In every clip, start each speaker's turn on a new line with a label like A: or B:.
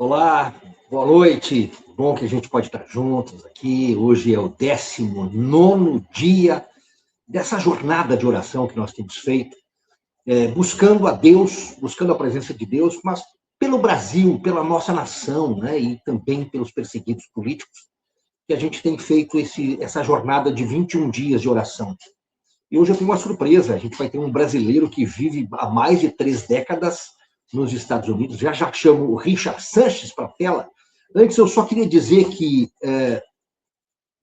A: Olá, boa noite. Bom que a gente pode estar juntos aqui. Hoje é o 19º dia dessa jornada de oração que nós temos feito, buscando a Deus, buscando a presença de Deus, mas pelo Brasil, pela nossa nação, né, e também pelos perseguidos políticos, que a gente tem feito essa jornada de 21 dias de oração. E hoje eu tenho uma surpresa, a gente vai ter um brasileiro que vive há mais de 3 décadas nos Estados Unidos, já chamo o Richard Sanches para a tela. Antes, eu só queria dizer que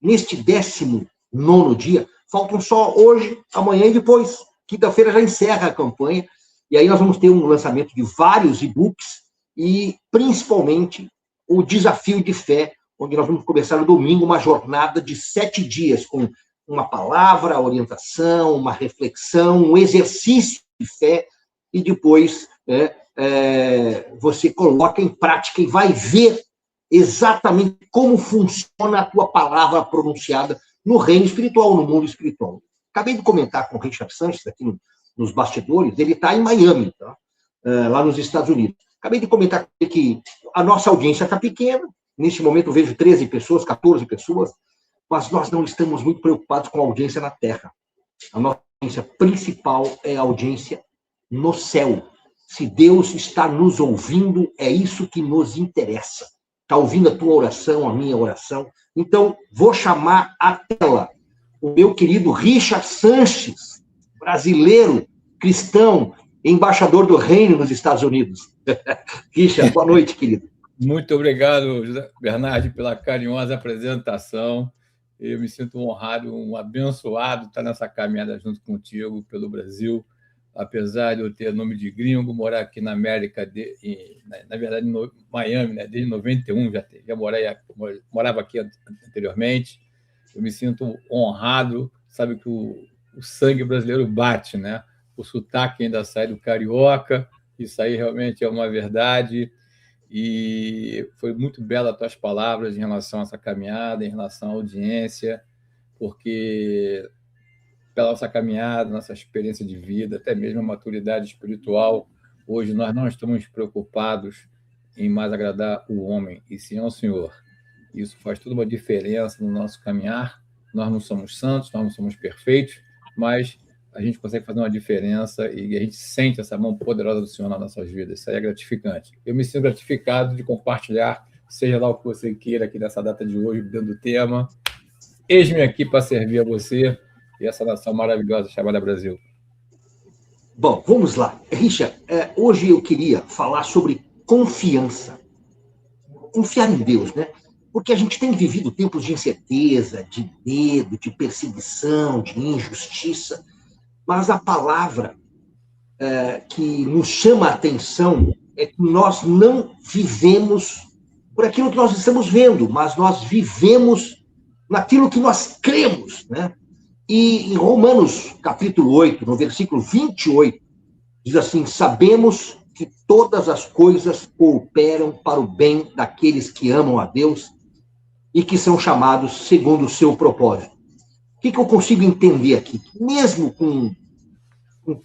A: neste 19º dia, faltam só hoje, amanhã e depois. Quinta-feira já encerra a campanha, e aí nós vamos ter um lançamento de vários e-books e, principalmente, o desafio de fé, onde nós vamos começar no domingo uma jornada de 7 dias, com uma palavra, orientação, uma reflexão, um exercício de fé, e depois você coloca em prática e vai ver exatamente como funciona a tua palavra pronunciada no reino espiritual, no mundo espiritual. Acabei de comentar com o Richard Sanches aqui nos bastidores, ele está em Miami, tá? Lá nos Estados Unidos. Acabei de comentar com ele que a nossa audiência está pequena, neste momento eu vejo 13 pessoas, 14 pessoas, mas nós não estamos muito preocupados com a audiência na Terra. A nossa audiência principal é a audiência no céu. Se Deus está nos ouvindo, é isso que nos interessa. Está ouvindo a tua oração, a minha oração. Então, vou chamar à tela o meu querido Richard Sanches, brasileiro, cristão, embaixador do reino nos Estados Unidos. Richard, boa noite, querido.
B: Muito obrigado, Bernardo, pela carinhosa apresentação. Eu me sinto honrado, um abençoado estar nessa caminhada junto contigo pelo Brasil. Apesar de eu ter nome de gringo, morar aqui na América, na verdade, no Miami, né, desde 91, já morava aqui anteriormente. Eu me sinto honrado, sabe que o sangue brasileiro bate, né? O sotaque ainda sai do carioca, isso aí realmente é uma verdade. E foi muito bela as tuas palavras em relação a essa caminhada, em relação à audiência, porque pela nossa caminhada, nossa experiência de vida, até mesmo a maturidade espiritual, hoje nós não estamos preocupados em mais agradar o homem, e sim ao Senhor. Isso faz toda uma diferença no nosso caminhar. Nós não somos santos, nós não somos perfeitos, mas a gente consegue fazer uma diferença e a gente sente essa mão poderosa do Senhor nas nossas vidas. Isso aí é gratificante. Eu me sinto gratificado de compartilhar, seja lá o que você queira aqui nessa data de hoje, dentro do tema. Eis-me aqui para servir a você e essa nação maravilhosa chamada Brasil.
A: Bom, vamos lá. Richard, hoje eu queria falar sobre confiança. Confiar em Deus, né? Porque a gente tem vivido tempos de incerteza, de medo, de perseguição, de injustiça, mas a palavra que nos chama a atenção é que nós não vivemos por aquilo que nós estamos vendo, mas nós vivemos naquilo que nós cremos, né? E em Romanos, capítulo 8, no versículo 28, diz assim: sabemos que todas as coisas cooperam para o bem daqueles que amam a Deus e que são chamados segundo o seu propósito. O que eu consigo entender aqui? Mesmo com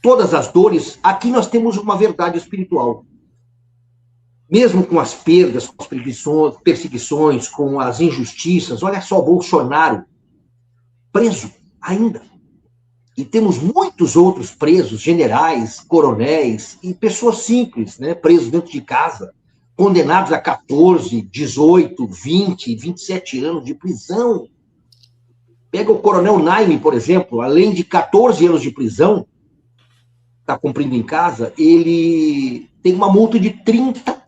A: todas as dores, aqui nós temos uma verdade espiritual. Mesmo com as perdas, com as perseguições, com as injustiças, olha só, Bolsonaro preso ainda. E temos muitos outros presos, generais, coronéis e pessoas simples, né, presos dentro de casa, condenados a 14, 18, 20, 27 anos de prisão. Pega o coronel Naime, por exemplo, além de 14 anos de prisão, está cumprindo em casa, ele tem uma multa de 30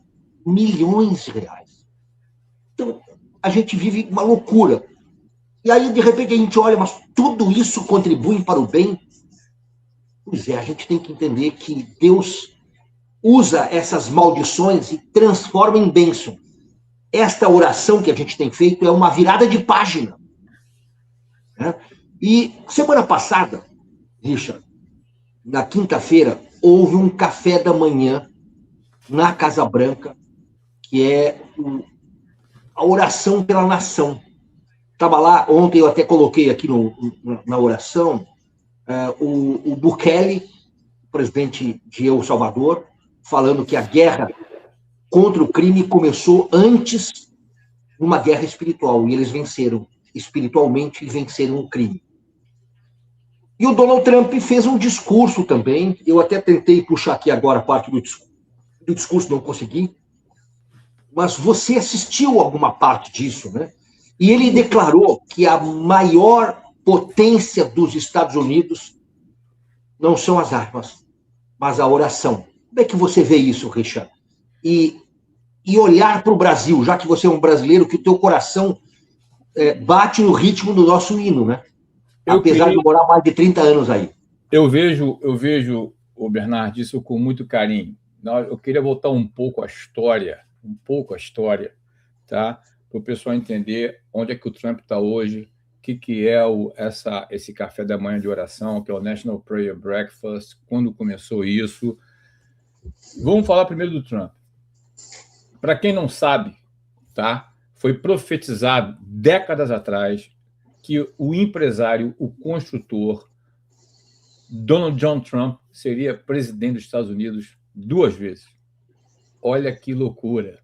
A: milhões de reais. Então, a gente vive uma loucura. E aí, de repente, a gente olha, mas tudo isso contribui para o bem? Pois é, a gente tem que entender que Deus usa essas maldições e transforma em bênção. Esta oração que a gente tem feito é uma virada de página. Né? E semana passada, Richard, na quinta-feira, houve um café da manhã na Casa Branca, que é a oração pela nação. Estava lá, ontem eu até coloquei aqui na oração, o Bukele, presidente de El Salvador, falando que a guerra contra o crime começou antes numa guerra espiritual, e eles venceram espiritualmente e venceram o crime. E o Donald Trump fez um discurso também, eu até tentei puxar aqui agora a parte do discurso, não consegui, mas você assistiu alguma parte disso, né? E ele declarou que a maior potência dos Estados Unidos não são as armas, mas a oração. Como é que você vê isso, Richard? E olhar para o Brasil, já que você é um brasileiro, que o teu coração bate no ritmo do nosso hino, né? Apesar de morar mais de 30 anos aí.
B: Eu vejo, o Bernardo, isso com muito carinho. Eu queria voltar um pouco à história, tá? Para o pessoal entender onde é que o Trump está hoje, o que é esse café da manhã de oração, que é o National Prayer Breakfast, quando começou isso. Vamos falar primeiro do Trump. Para quem não sabe, tá? Foi profetizado décadas atrás que o empresário, o construtor, Donald John Trump, seria presidente dos Estados Unidos 2 vezes. Olha que loucura.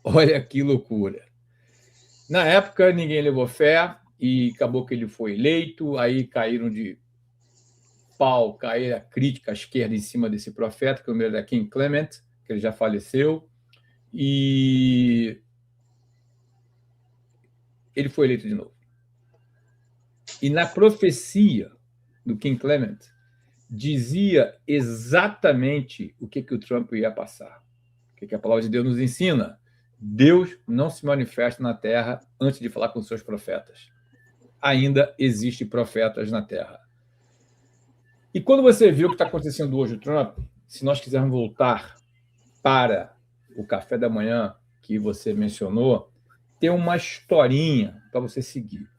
B: Olha que loucura. Na época, ninguém levou fé e acabou que ele foi eleito, aí caíram de pau, caíram a crítica à esquerda em cima desse profeta, que é o nome era King Clement, que ele já faleceu, e ele foi eleito de novo. E na profecia do King Clement, dizia exatamente o que o Trump ia passar. O que a palavra de Deus nos ensina? Deus não se manifesta na terra antes de falar com seus profetas. Ainda existem profetas na terra. E quando você vê o que está acontecendo hoje, o Trump, se nós quisermos voltar para o café da manhã que você mencionou, tem uma historinha para você seguir.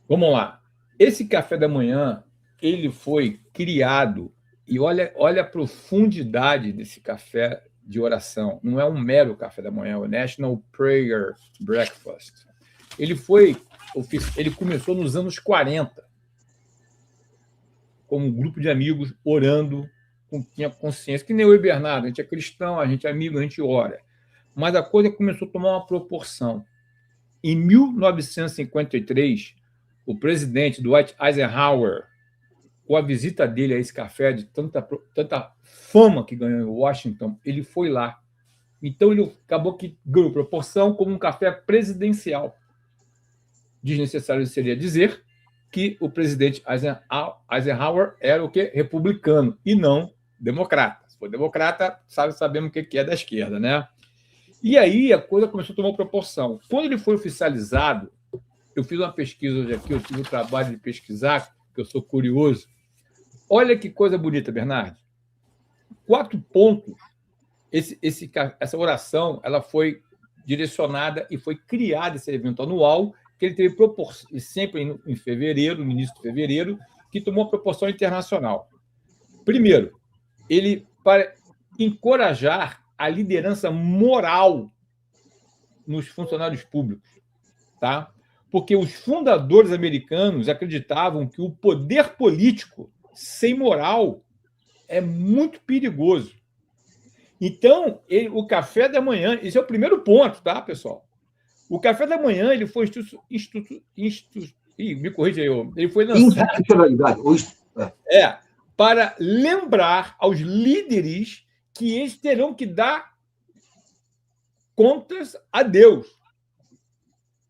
B: Vamos lá. Esse café da manhã, ele foi criado, e olha a profundidade desse café de oração. Não é um mero café da manhã, é o National Prayer Breakfast. Ele começou nos anos 40, como um grupo de amigos orando, tinha consciência, que nem eu e Bernardo, a gente é cristão, a gente é amigo, a gente ora. Mas a coisa começou a tomar uma proporção. Em 1953, o presidente Dwight Eisenhower, com a visita dele a esse café, de tanta fama que ganhou em Washington, ele foi lá. Então, ele acabou que ganhou proporção como um café presidencial. Desnecessário seria dizer que o presidente Eisenhower era o quê? Republicano, e não democrata. Se for democrata, sabemos o que é da esquerda, né? E aí a coisa começou a tomar proporção. Quando ele foi oficializado, eu fiz uma pesquisa hoje aqui, eu tive o trabalho de pesquisar, porque eu sou curioso. Olha que coisa bonita, Bernardo. 4 pontos. Essa oração, ela foi direcionada e foi criada, esse evento anual, que ele teve sempre em fevereiro, no início de fevereiro, que tomou uma proporção internacional. Primeiro, ele para encorajar a liderança moral nos funcionários públicos, tá? Porque os fundadores americanos acreditavam que o poder político sem moral é muito perigoso. Então, o café da manhã, esse é o primeiro ponto, tá, pessoal? O café da manhã ele foi me corrija aí, ele foi lançado para lembrar aos líderes que eles terão que dar contas a Deus,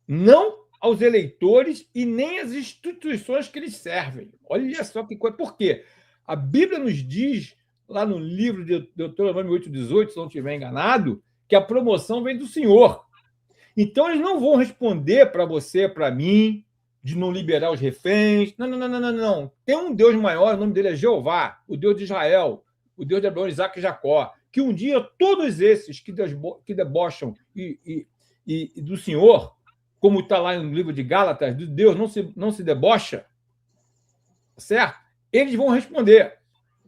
B: não aos eleitores e nem às instituições que eles servem. Olha só que coisa. Por quê? A Bíblia nos diz, lá no livro de Deuteronômio 8:18, se não estiver enganado, que a promoção vem do Senhor. Então, eles não vão responder para você, para mim, de não liberar os reféns. Não. Tem um Deus maior, o nome dele é Jeová, o Deus de Israel, o Deus de Abraão, Isaac e Jacó, que um dia todos esses que debocham do Senhor, como está lá no livro de Gálatas, Deus não se debocha, certo? Eles vão responder.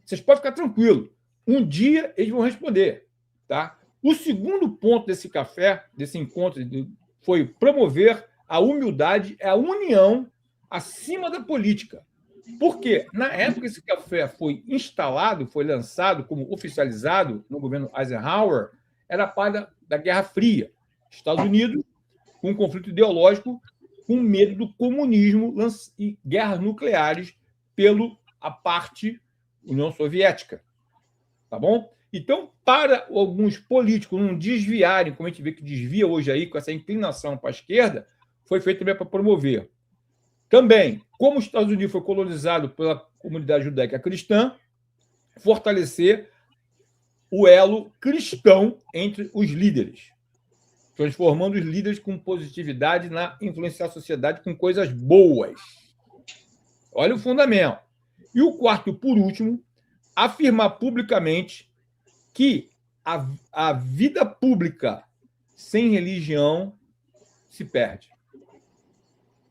B: Vocês podem ficar tranquilos. Um dia eles vão responder, tá? O segundo ponto desse café, desse encontro, foi promover a humildade, a união acima da política. Por quê? Na época que esse café foi instalado, foi lançado como oficializado no governo Eisenhower, era parte da Guerra Fria. Estados Unidos, com um conflito ideológico, com medo do comunismo e guerras nucleares pela parte União Soviética. Tá bom? Então, para alguns políticos não desviarem, como a gente vê que desvia hoje aí, com essa inclinação para a esquerda, foi feito também para promover. Também, como os Estados Unidos foi colonizado pela comunidade judaica cristã, fortalecer o elo cristão entre os líderes, transformando os líderes com positividade na influenciar a sociedade com coisas boas. Olha o fundamento. E o quarto, e por último, afirmar publicamente que a vida pública sem religião se perde.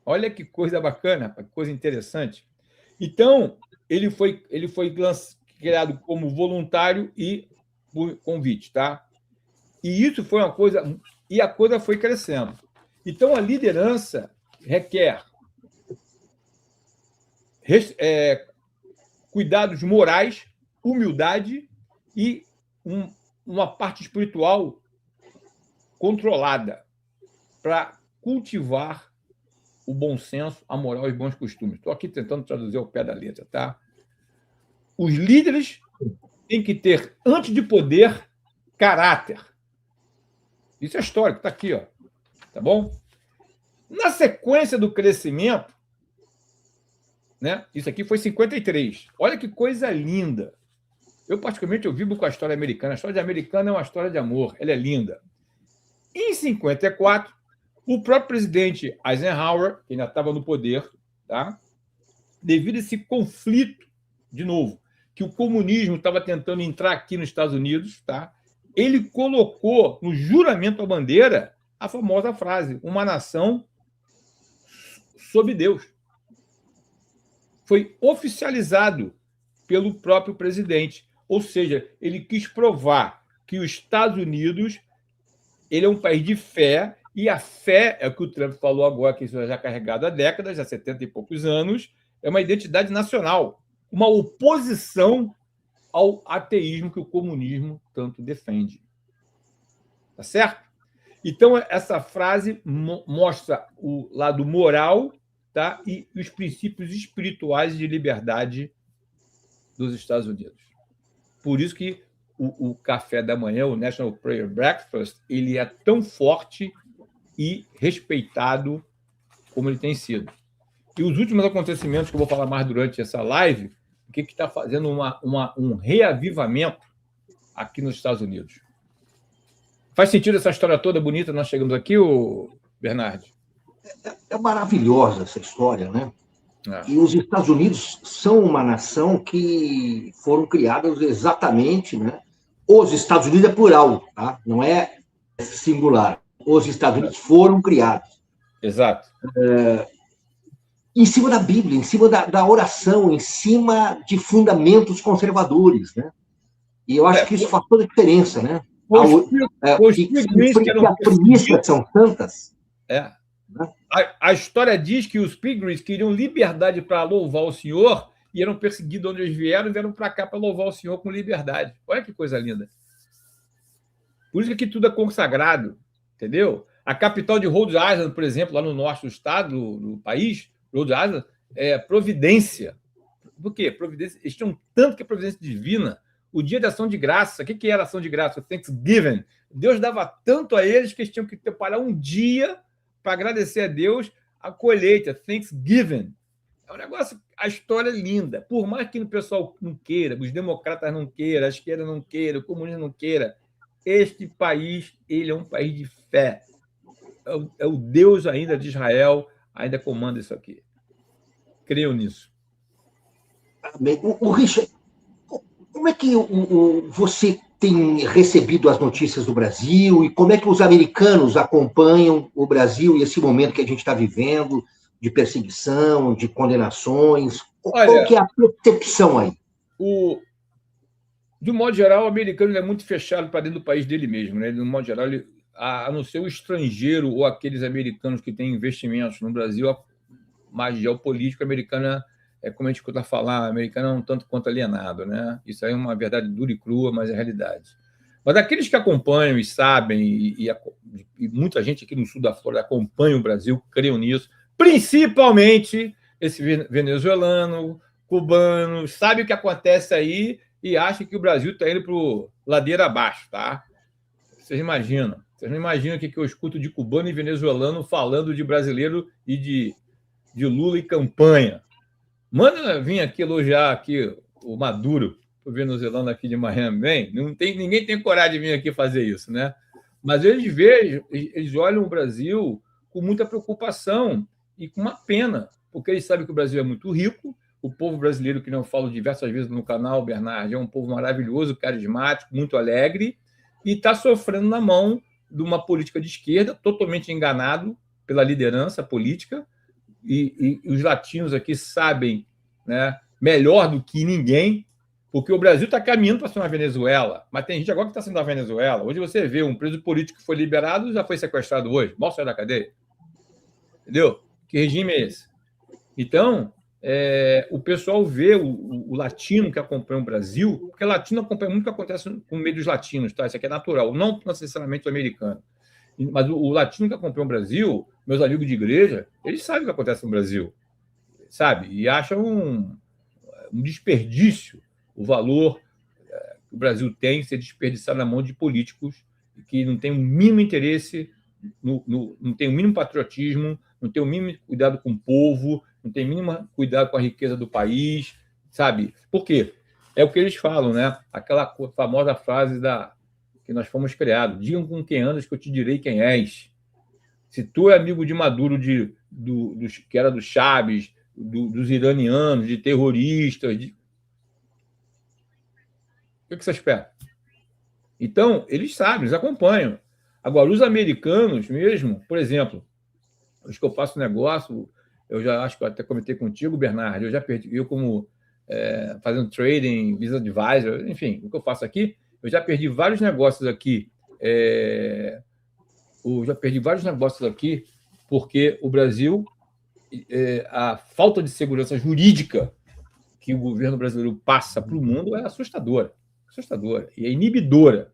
B: Olha que coisa bacana, que coisa interessante. Então, ele foi criado como voluntário e por convite, tá? E isso foi uma coisa... E a coisa foi crescendo. Então, a liderança requer cuidados morais, humildade e uma parte espiritual controlada para cultivar o bom senso, a moral e os bons costumes. Estou aqui tentando traduzir ao pé da letra, tá? Os líderes têm que ter, antes de poder, caráter. Isso é histórico, está aqui, ó. Tá bom? Na sequência do crescimento, né? Isso aqui foi 53. Olha que coisa linda. Eu, particularmente, eu vivo com a história americana. A história americana é uma história de amor. Ela é linda. Em 54, o próprio presidente Eisenhower, que ainda estava no poder, tá? Devido a esse conflito, de novo, que o comunismo estava tentando entrar aqui nos Estados Unidos, tá? Ele colocou no juramento à bandeira a famosa frase: uma nação sob Deus. Foi oficializado pelo próprio presidente. Ou seja, ele quis provar que os Estados Unidos ele é um país de fé, e a fé, é o que o Trump falou agora, que isso já é carregado há décadas, há 70 e poucos anos, é uma identidade nacional, uma oposição ao ateísmo que o comunismo tanto defende. Tá certo? Então, essa frase mostra o lado moral, tá? E os princípios espirituais de liberdade dos Estados Unidos. Por isso que o café da manhã, o National Prayer Breakfast, ele é tão forte e respeitado como ele tem sido. E os últimos acontecimentos que eu vou falar mais durante essa live, o que está fazendo um reavivamento aqui nos Estados Unidos. Faz sentido essa história toda bonita? Nós chegamos aqui, Bernardo?
A: É maravilhosa essa história, né? E os Estados Unidos são uma nação que foram criadas exatamente, né? Os Estados Unidos é plural, tá? Não é singular. Os Estados Unidos foram criados.
B: Exato.
A: Em cima da Bíblia, em cima da oração, em cima de fundamentos conservadores, né? E eu acho que isso faz toda a diferença, né? Que as premissas são santas.
B: A história diz que os Pilgrims queriam liberdade para louvar o Senhor e eram perseguidos onde eles vieram para cá para louvar o Senhor com liberdade. Olha que coisa linda. Por isso que tudo é consagrado, entendeu? A capital de Rhode Island, por exemplo, lá no norte do estado, do país, Rhode Island, é Providência. Por quê? Providência, eles tinham tanto que é providência divina. O dia da ação de graça, o que era ação de graça? Thanksgiving. Deus dava tanto a eles que eles tinham que preparar um dia para agradecer a Deus a colheita, Thanksgiving. É um negócio, a história é linda. Por mais que o pessoal não queira, os democratas não queiram, a esquerda não queira, o comunismo não queira, este país, ele é um país de fé. É o Deus ainda de Israel, ainda comanda isso aqui. Creio nisso.
A: O Richard, como é que você tem recebido as notícias do Brasil e como é que os americanos acompanham o Brasil e esse momento que a gente está vivendo de perseguição, de condenações? Qual que é a percepção aí?
B: De um modo geral, o americano é muito fechado para dentro do país dele mesmo, né? De um modo geral, a não ser o estrangeiro ou aqueles americanos que têm investimentos no Brasil, a mais geopolítica americana como a gente escuta falar, americano é um tanto quanto alienado, né? Isso aí é uma verdade dura e crua, mas é realidade. Mas aqueles que acompanham e sabem, e muita gente aqui no sul da Flórida acompanha o Brasil, creiam nisso, principalmente esse venezuelano, cubano, sabe o que acontece aí e acha que o Brasil está indo para ladeira abaixo, tá? Vocês não imaginam o que eu escuto de cubano e venezuelano falando de brasileiro e de Lula e campanha. Manda vir aqui elogiar aqui o Maduro, o venezuelano aqui de Miami. Bem, ninguém tem coragem de vir aqui fazer isso, né? Mas eles olham o Brasil com muita preocupação e com uma pena, porque eles sabem que o Brasil é muito rico, o povo brasileiro, que não falo diversas vezes no canal, Bernardo, é um povo maravilhoso, carismático, muito alegre, e está sofrendo na mão de uma política de esquerda, totalmente enganado pela liderança política, e os latinos aqui sabem, né, melhor do que ninguém, porque o Brasil está caminhando para ser uma Venezuela, mas tem gente agora que está sendo a Venezuela. Hoje você vê um preso político que foi liberado, já foi sequestrado hoje, mal saiu da cadeia. Entendeu? Que regime é esse? Então, o pessoal vê o latino que acompanha o Brasil, porque latino acompanha muito o que acontece no meio dos latinos, tá? Isso aqui é natural, não necessariamente o americano. Mas o latino que acompanha o Brasil, meus amigos de igreja, eles sabem o que acontece no Brasil, sabe? E acham um desperdício o valor que o Brasil tem ser desperdiçado na mão de políticos que não têm o mínimo interesse, não têm o mínimo patriotismo, não têm o mínimo cuidado com o povo, não têm o mínimo cuidado com a riqueza do país, sabe? Por quê? É o que eles falam, né? Aquela famosa frase que nós fomos criados: digam com quem andas que eu te direi quem és. Se tu é amigo de Maduro, que era do Chaves, dos iranianos, de terroristas, o que você espera? Então, eles sabem, eles acompanham. Agora, os americanos mesmo, por exemplo, os que eu faço negócio, eu já acho que eu até comentei contigo, Bernardo, eu já perdi, fazendo trading, business advisor, enfim, o que eu faço aqui, eu já perdi vários negócios aqui. Eu já perdi vários negócios aqui porque o Brasil, a falta de segurança jurídica que o governo brasileiro passa para o mundo é assustadora e é inibidora,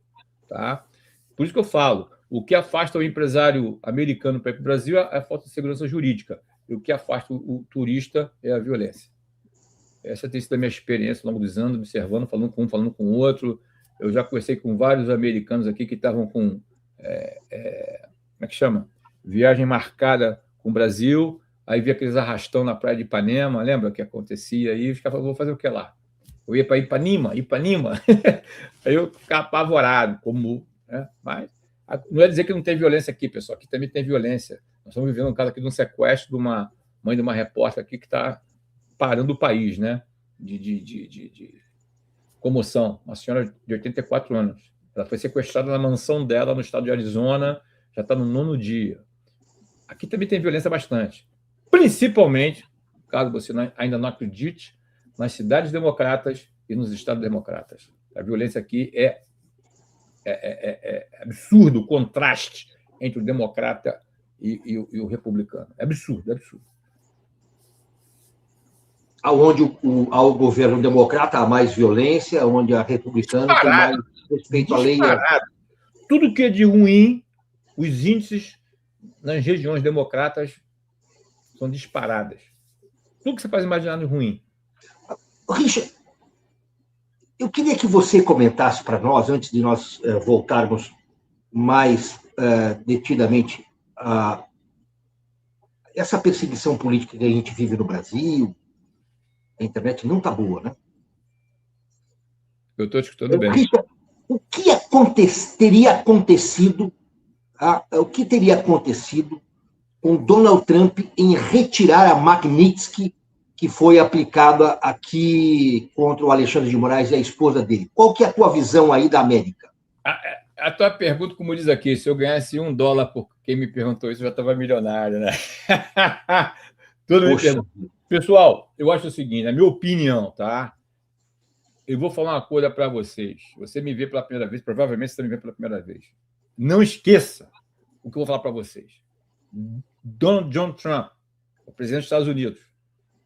B: tá? Por isso que eu falo, o que afasta o empresário americano para ir para o Brasil é a falta de segurança jurídica, e o que afasta o turista é a violência. Essa tem sido a minha experiência ao longo dos anos, observando, falando com um, falando com o outro. Eu já conversei com vários americanos aqui que estavam com, como é que chama? Viagem marcada com o Brasil, aí via aqueles arrastão na praia de Ipanema, lembra que acontecia aí? Os caras falavam, vou fazer o que lá? Eu ia para Ipanema. Aí eu ficava apavorado, né? Mas não é dizer que não tem violência aqui, pessoal. Aqui também tem violência. Nós estamos vivendo um caso aqui de um sequestro de uma mãe de uma repórter aqui que está parando o país, né? De comoção. Uma senhora de 84 anos. Ela foi sequestrada na mansão dela no estado de Arizona, já está no 9º dia. Aqui também tem violência bastante. Principalmente, caso você ainda não acredite, nas cidades democratas e nos estados democratas. A violência aqui é absurdo, o contraste entre o democrata e o republicano. É absurdo, é absurdo.
A: Onde ao governo democrata há mais violência, onde a republicana tem mais respeito à lei.
B: Tudo que é de ruim, os índices nas regiões democratas são disparadas. Tudo que você pode imaginar de ruim.
A: Richard, eu queria que você comentasse para nós, antes de nós voltarmos mais detidamente a essa perseguição política que a gente vive no Brasil. A internet não está boa, né?
B: Eu estou te escutando bem.
A: Richard, o que teria acontecido com Donald Trump em retirar a Magnitsky que foi aplicada aqui contra o Alexandre de Moraes e a esposa dele? Qual que é a tua visão aí da América?
B: A tua pergunta, como diz aqui, se eu ganhasse $1 por quem me perguntou isso, eu já estava milionário, né? Todo mundo pergunta. Pessoal, eu acho o seguinte, a minha opinião, tá? Eu vou falar uma coisa para vocês. Você me vê pela primeira vez, provavelmente você me vê pela primeira vez. Não esqueça o que eu vou falar para vocês. Donald John Trump, o presidente dos Estados Unidos,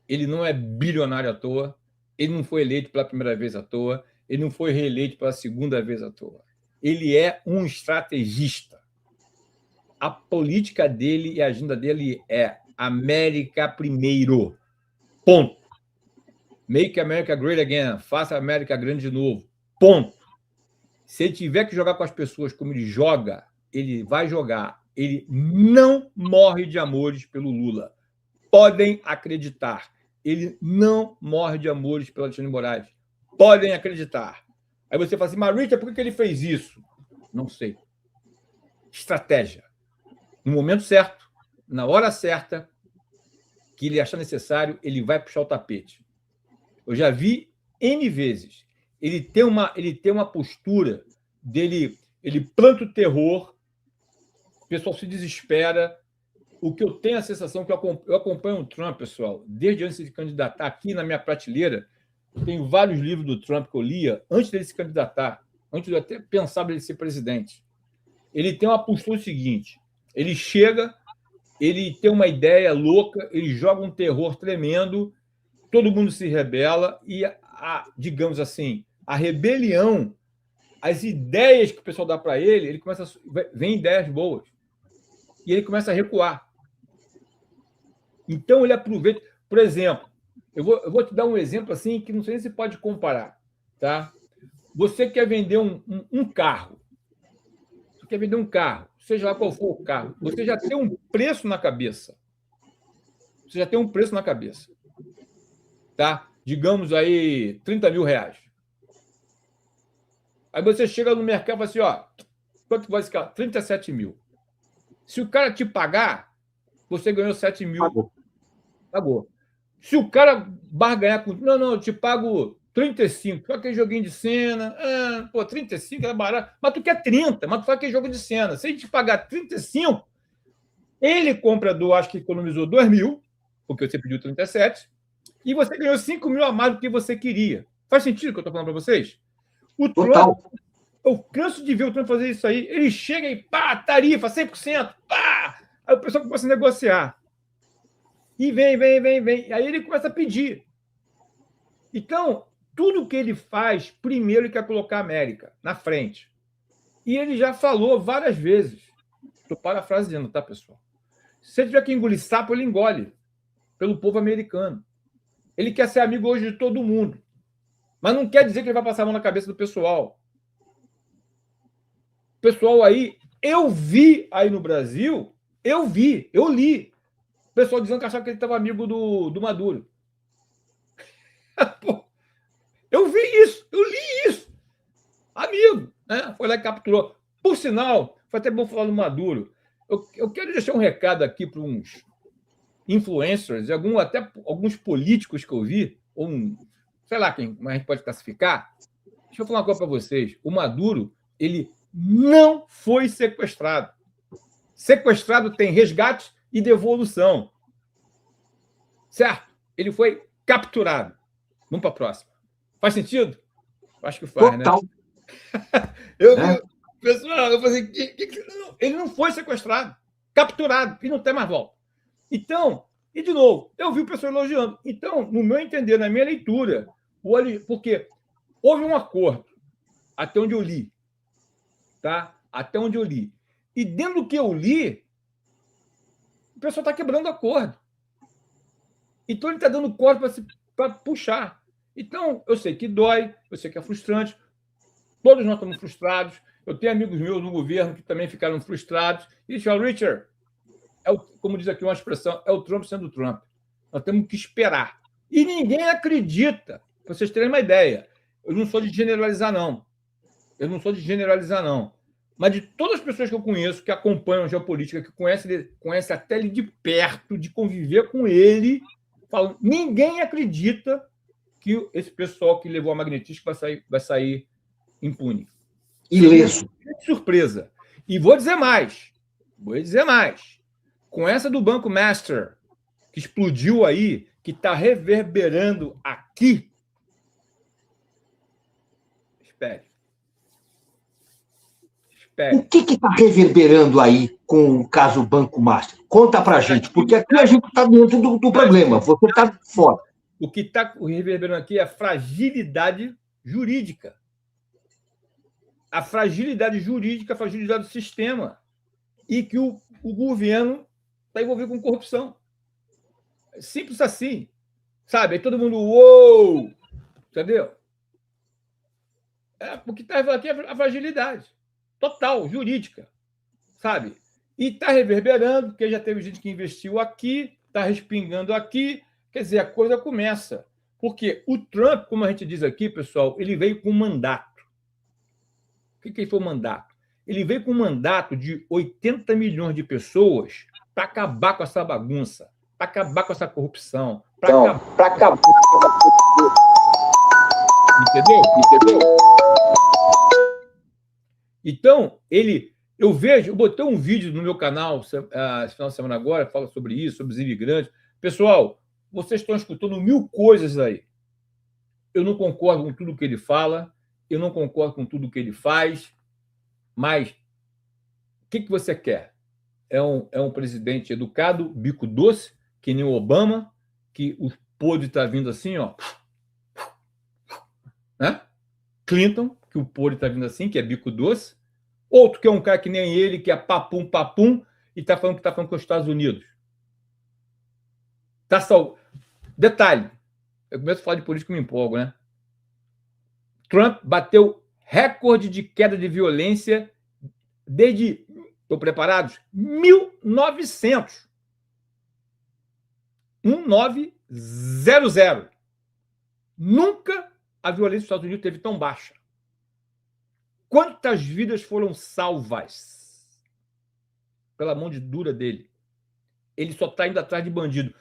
B: ele não é bilionário à toa, ele não foi eleito pela primeira vez à toa, ele não foi reeleito pela segunda vez à toa. ele é um estrategista. A política dele e a agenda dele é América primeiro. Ponto. Make America Great Again. Faça a América grande de novo. Ponto. Se ele tiver que jogar com as pessoas como ele joga, ele vai jogar. Ele não morre de amores pelo Lula. Podem acreditar. Ele não morre de amores pelo Alexandre de Moraes. Podem acreditar. Aí você fala assim, mas Richard, por que ele fez isso? Não sei. Estratégia. No momento certo, na hora certa, que ele achar necessário, ele vai puxar o tapete. Eu já vi N vezes. Ele tem uma postura dele, ele planta o terror, o pessoal se desespera. O que eu tenho a sensação que eu acompanho o Trump, pessoal, desde antes de se candidatar. Aqui na minha prateleira, tem vários livros do Trump que eu lia antes dele se candidatar, antes de eu até pensar ele ser presidente. Ele tem uma postura seguinte: ele chega, ele tem uma ideia louca, ele joga um terror tremendo, todo mundo se rebela e, digamos assim, a rebelião, as ideias que o pessoal dá para ele começa vem ideias boas e ele começa a recuar. Então ele aproveita, por exemplo, eu vou te dar um exemplo assim que não sei se pode comparar, tá? Você quer vender um carro, você quer vender um carro, seja lá qual for o carro, você já tem um preço na cabeça. Você já tem um preço na cabeça. Tá? Digamos aí, 30 mil reais. Aí você chega no mercado e fala assim, ó, quanto vai esse carro? 37 mil. Se o cara te pagar, você ganhou 7 mil. Pagou. Se o cara barganhar com... Não, eu te pago 35. Só aquele joguinho de cena. 35 é barato. Mas tu quer 30, mas tu faz aquele jogo de cena. Se ele te pagar 35, ele compra acho que economizou 2 mil, porque você pediu 37, e você ganhou 5 mil a mais do que você queria. Faz sentido o que eu estou falando para vocês? O Trump, eu canso de ver o Trump fazer isso aí. Ele chega e pá, tarifa, 100%, pá! Aí o pessoal começa a negociar. E vem. Aí ele começa a pedir. Então, tudo que ele faz, primeiro ele quer colocar a América na frente. E ele já falou várias vezes. Estou parafraseando, tá, pessoal? Se ele tiver que engolir sapo, ele engole. Pelo povo americano. Ele quer ser amigo hoje de todo mundo. Mas não quer dizer que ele vai passar a mão na cabeça do pessoal. O pessoal aí, eu vi aí no Brasil, eu li. O pessoal dizendo que achava que ele estava amigo do Maduro. Pô, eu vi isso, eu li isso. Amigo, né? Foi lá e capturou. Por sinal, foi até bom falar do Maduro. Eu quero deixar um recado aqui para uns influencers, até alguns políticos que eu vi, ou sei lá quem a gente pode classificar. Deixa eu falar uma coisa para vocês. O Maduro, ele não foi sequestrado. Sequestrado tem resgate e devolução. Certo? Ele foi capturado. Vamos para a próxima. Faz sentido? Acho que faz, total, né? Pessoal, eu falei, ele não foi sequestrado, capturado, e não tem mais volta. Então, e de novo, eu vi o pessoal elogiando. Então, no meu entender, na minha leitura, porque houve um acordo, até onde eu li, tá? Até onde eu li. E dentro do que eu li, o pessoal está quebrando acordo. Então, ele está dando corda para puxar. Então, eu sei que dói, eu sei que é frustrante, todos nós estamos frustrados. Eu tenho amigos meus no governo que também ficaram frustrados. E disse, Richard, como diz aqui uma expressão, é o Trump sendo o Trump. Nós temos que esperar. E ninguém acredita. Para vocês terem uma ideia, eu não sou de generalizar, não. Mas de todas as pessoas que eu conheço, que acompanham a geopolítica, que conhecem até ele de perto, de conviver com ele, falam, ninguém acredita que esse pessoal que levou a magnetismo vai sair impune.
A: Ileso.
B: Surpresa. E vou dizer mais. Com essa do Banco Master, que explodiu aí, que está reverberando aqui, espere.
A: O que está reverberando aí com o caso Banco Master? Conta para a gente, porque aqui a gente está dentro do problema, você está fora.
B: O que está reverberando aqui é a fragilidade jurídica. a fragilidade jurídica, a fragilidade do sistema, e que o governo está envolvido com corrupção. Simples assim, sabe? Aí todo mundo, uou! Entendeu? Porque está aqui a fragilidade total, jurídica, sabe? E está reverberando, porque já teve gente que investiu aqui, está respingando aqui, quer dizer, a coisa começa. Porque o Trump, como a gente diz aqui, pessoal, ele veio com um mandato. O que foi o mandato? Ele veio com um mandato de 80 milhões de pessoas para acabar com essa bagunça, para acabar com essa corrupção, para acabar. Entendeu? Então, eu botei um vídeo no meu canal esse final de semana agora, fala sobre isso, sobre os imigrantes. Pessoal, vocês estão escutando 1000 coisas aí. Eu não concordo com tudo que ele fala, eu não concordo com tudo que ele faz, mas o que você quer? É um presidente educado, bico doce, que nem o Obama, que o podre está vindo assim, ó. Né? Clinton, que o podre está vindo assim, que é bico doce. Outro que é um cara que nem ele, que é papum, e está falando que está falando com os Estados Unidos. Detalhe, eu começo a falar de política e me empolgo, né? Trump bateu recorde de queda de violência desde, estão preparados? 1900. 1900. Nunca a violência dos Estados Unidos teve tão baixa. Quantas vidas foram salvas pela mão de dura dele? Ele só está indo atrás de bandido.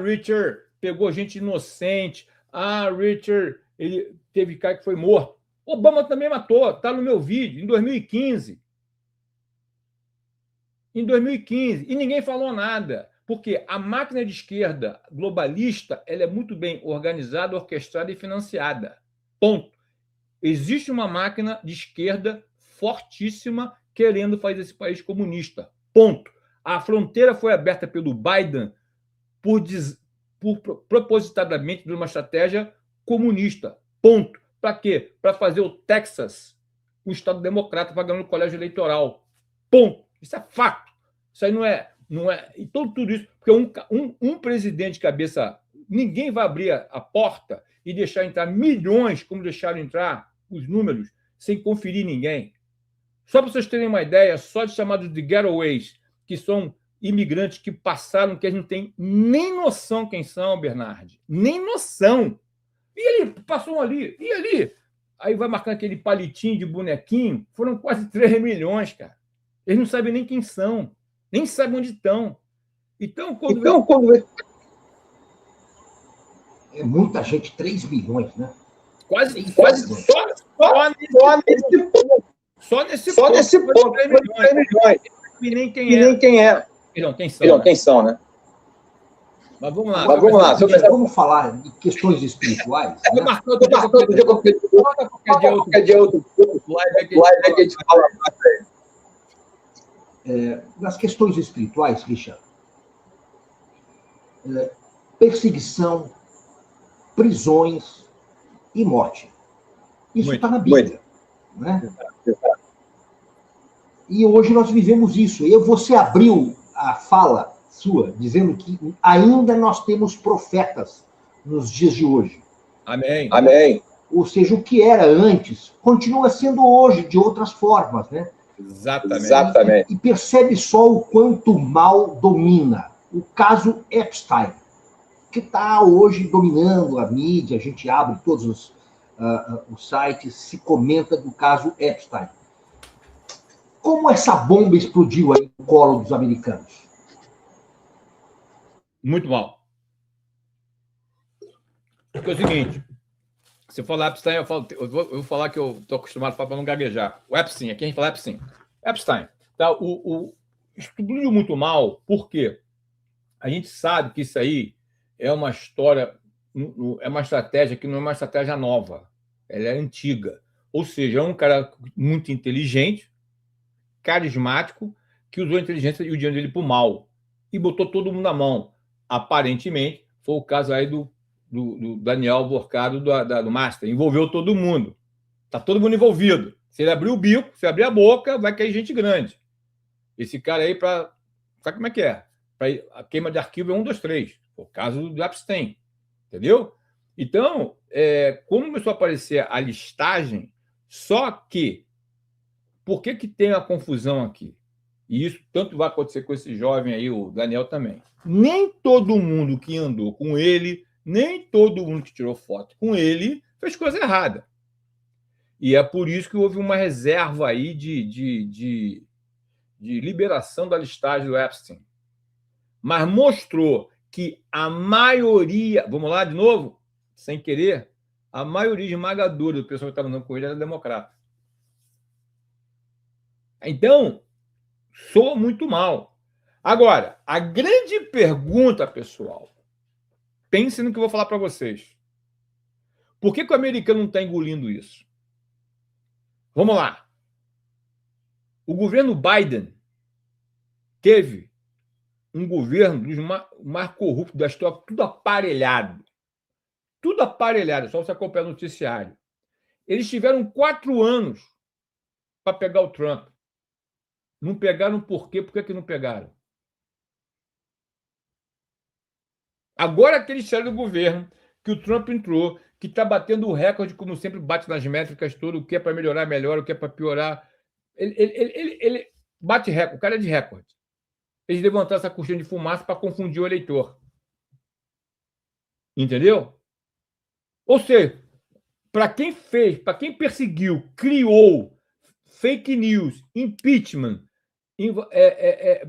B: Richard pegou gente inocente. Richard, ele teve cara que foi morto. Obama também matou. Está no meu vídeo, em 2015. Em 2015. E ninguém falou nada. Porque a máquina de esquerda globalista ela é muito bem organizada, orquestrada e financiada. Ponto. Existe uma máquina de esquerda fortíssima querendo fazer esse país comunista. Ponto. A fronteira foi aberta pelo Biden propositadamente de uma estratégia comunista. Ponto. Para quê? Para fazer o Texas um estado democrata pagando no colégio eleitoral. Ponto. Isso é fato. Isso aí não é. Então, tudo isso. Porque um presidente de cabeça. Ninguém vai abrir a porta e deixar entrar milhões, como deixaram entrar os números, sem conferir ninguém. Só para vocês terem uma ideia, só de chamados de getaways, que são imigrantes que passaram, que a gente não tem nem noção quem são, Bernardi. Nem noção. E ele passou ali, e ali. Aí vai marcando aquele palitinho de bonequinho, foram quase 3 milhões, cara. Eles não sabem nem quem são, nem sabem onde estão. Então, quando
A: é muita gente, 3 milhões, né?
B: Quase só nesse ponto, 3 milhões. E nem quem é. Quem são, né? Mas vamos lá.
A: Vamos falar de questões espirituais.
B: Né? Qualquer dia outro live que a gente fala mais.
A: Nas questões espirituais, Richard, perseguição, prisões e morte. Isso está na Bíblia. Né? E hoje nós vivemos isso. E você abriu a fala sua, dizendo que ainda nós temos profetas nos dias de hoje.
B: Amém.
A: Ou seja, o que era antes continua sendo hoje, de outras formas, né?
B: Exatamente.
A: E percebe só o quanto o mal domina. O caso Epstein, que está hoje dominando a mídia, a gente abre todos os sites, se comenta do caso Epstein. Como essa bomba explodiu aí no colo dos americanos?
B: Muito mal. Porque é o seguinte, se falar Epstein, eu vou falar que eu estou acostumado a falar para não gaguejar. O Epstein, aqui a gente fala Epstein. Epstein, tá? Explodiu muito mal, por quê? A gente sabe que isso aí é uma história, é uma estratégia que não é uma estratégia nova, ela é antiga. Ou seja, é um cara muito inteligente, carismático, que usou a inteligência e o dinheiro dele para o mal e botou todo mundo na mão. Aparentemente, foi o caso aí do Daniel Borcado do Master. Envolveu todo mundo. Está todo mundo envolvido. Se ele abrir o bico, se abrir a boca, vai cair gente grande. Esse cara aí, sabe como é que é? A queima de arquivo é 1, 2, 3. O caso do Epstein. Entendeu? Então, como começou a aparecer a listagem, só que, por que tem a confusão aqui? E isso tanto vai acontecer com esse jovem aí, o Daniel também. Nem todo mundo que andou com ele, nem todo mundo que tirou foto com ele, fez coisa errada. E é por isso que houve uma reserva aí de liberação da listagem do Epstein. Mas mostrou que a maioria, vamos lá de novo, sem querer, a maioria esmagadora do pessoal que estava andando com ele era democrata. Então, soa muito mal. Agora, a grande pergunta, pessoal, pense no que eu vou falar para vocês. Por que o americano não está engolindo isso? Vamos lá. O governo Biden teve um governo dos mais corruptos da história, tudo aparelhado. Tudo aparelhado, só você acompanhar o noticiário. Eles tiveram 4 anos para pegar o Trump. Não pegaram por quê? Por que não pegaram? Agora que eles saíram do governo, que o Trump entrou, que está batendo o recorde, como sempre bate nas métricas, tudo, o que é para melhorar, melhora, o que é para piorar. Ele bate recorde, o cara é de recorde. Eles levantaram essa cortina de fumaça para confundir o eleitor. Entendeu? Ou seja, para quem fez, para quem perseguiu, criou fake news, impeachment,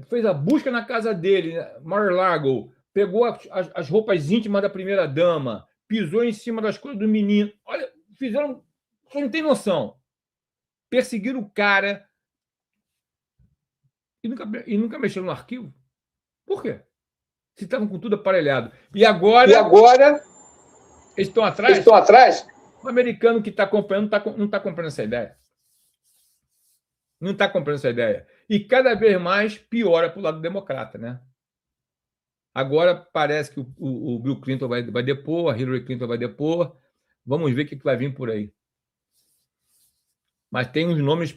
B: fez a busca na casa dele, Mar-a-Lago, pegou as roupas íntimas da primeira-dama, pisou em cima das coisas do menino. Olha, fizeram... Você não tem noção. Perseguiram o cara e nunca mexeram no arquivo. Por quê? Se estavam com tudo aparelhado. E agora eles estão atrás? O americano que está acompanhando não está comprando essa ideia. Não está comprando essa ideia. E cada vez mais piora para o lado democrata, né? Agora parece que o Bill Clinton vai depor, a Hillary Clinton vai depor. Vamos ver o que vai vir por aí. Mas tem uns nomes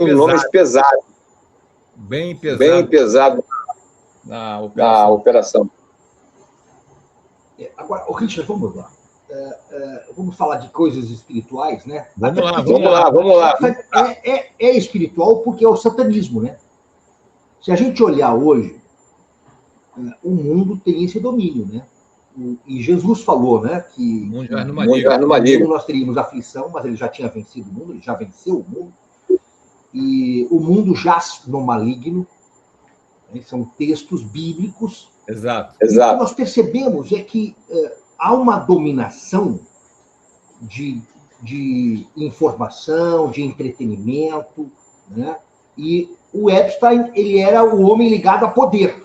B: pesados. Bem pesado na operação.
A: Agora, Richard, vamos lá. Vamos falar de coisas espirituais, né?
B: Vamos lá.
A: É espiritual porque é o satanismo, né? Se a gente olhar hoje, o mundo tem esse domínio, né? E Jesus falou, né, que
B: o mundo já
A: no maligno nós teríamos aflição, mas ele já tinha vencido o mundo, ele já venceu o mundo. E o mundo jaz no maligno, né? São textos bíblicos.
B: Exato.
A: E o que nós percebemos é que há uma dominação de informação, de entretenimento, né? E o Epstein, ele era o homem ligado a poder.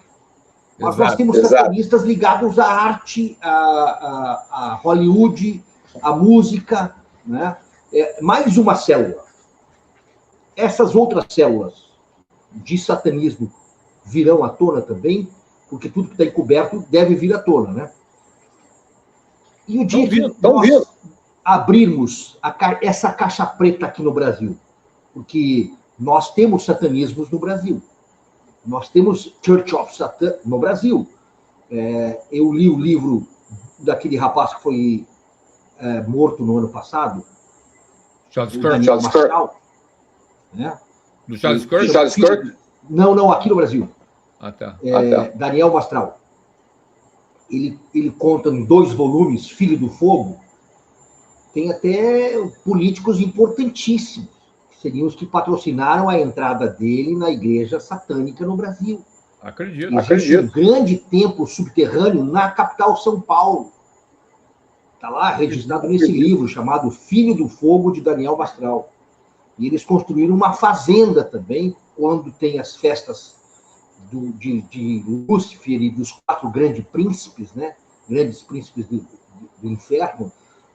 A: Mas nós temos satanistas ligados à arte, a Hollywood, à música, né? Mais uma célula. Essas outras células de satanismo virão à tona também, porque tudo que está encoberto deve vir à tona, né? E o dia que nós abrirmos essa caixa preta aqui no Brasil, porque nós temos satanismos no Brasil. Nós temos Church of Satan no Brasil. Eu li o livro daquele rapaz que foi morto no ano passado.
B: Charles
A: Kirk. Né?
B: Do Charles Kirk?
A: Não, aqui no Brasil.
B: Tá.
A: Daniel Mastral. Ele conta em 2 volumes, Filho do Fogo. Tem até políticos importantíssimos, que seriam os que patrocinaram a entrada dele na igreja satânica no Brasil.
B: Acredito.
A: Existe um grande templo subterrâneo na capital São Paulo. Está lá registrado nesse livro chamado Filho do Fogo, de Daniel Mastral. E eles construíram uma fazenda também, quando tem as festas de Lúcifer e dos 4 grandes príncipes, né? Grandes príncipes do inferno.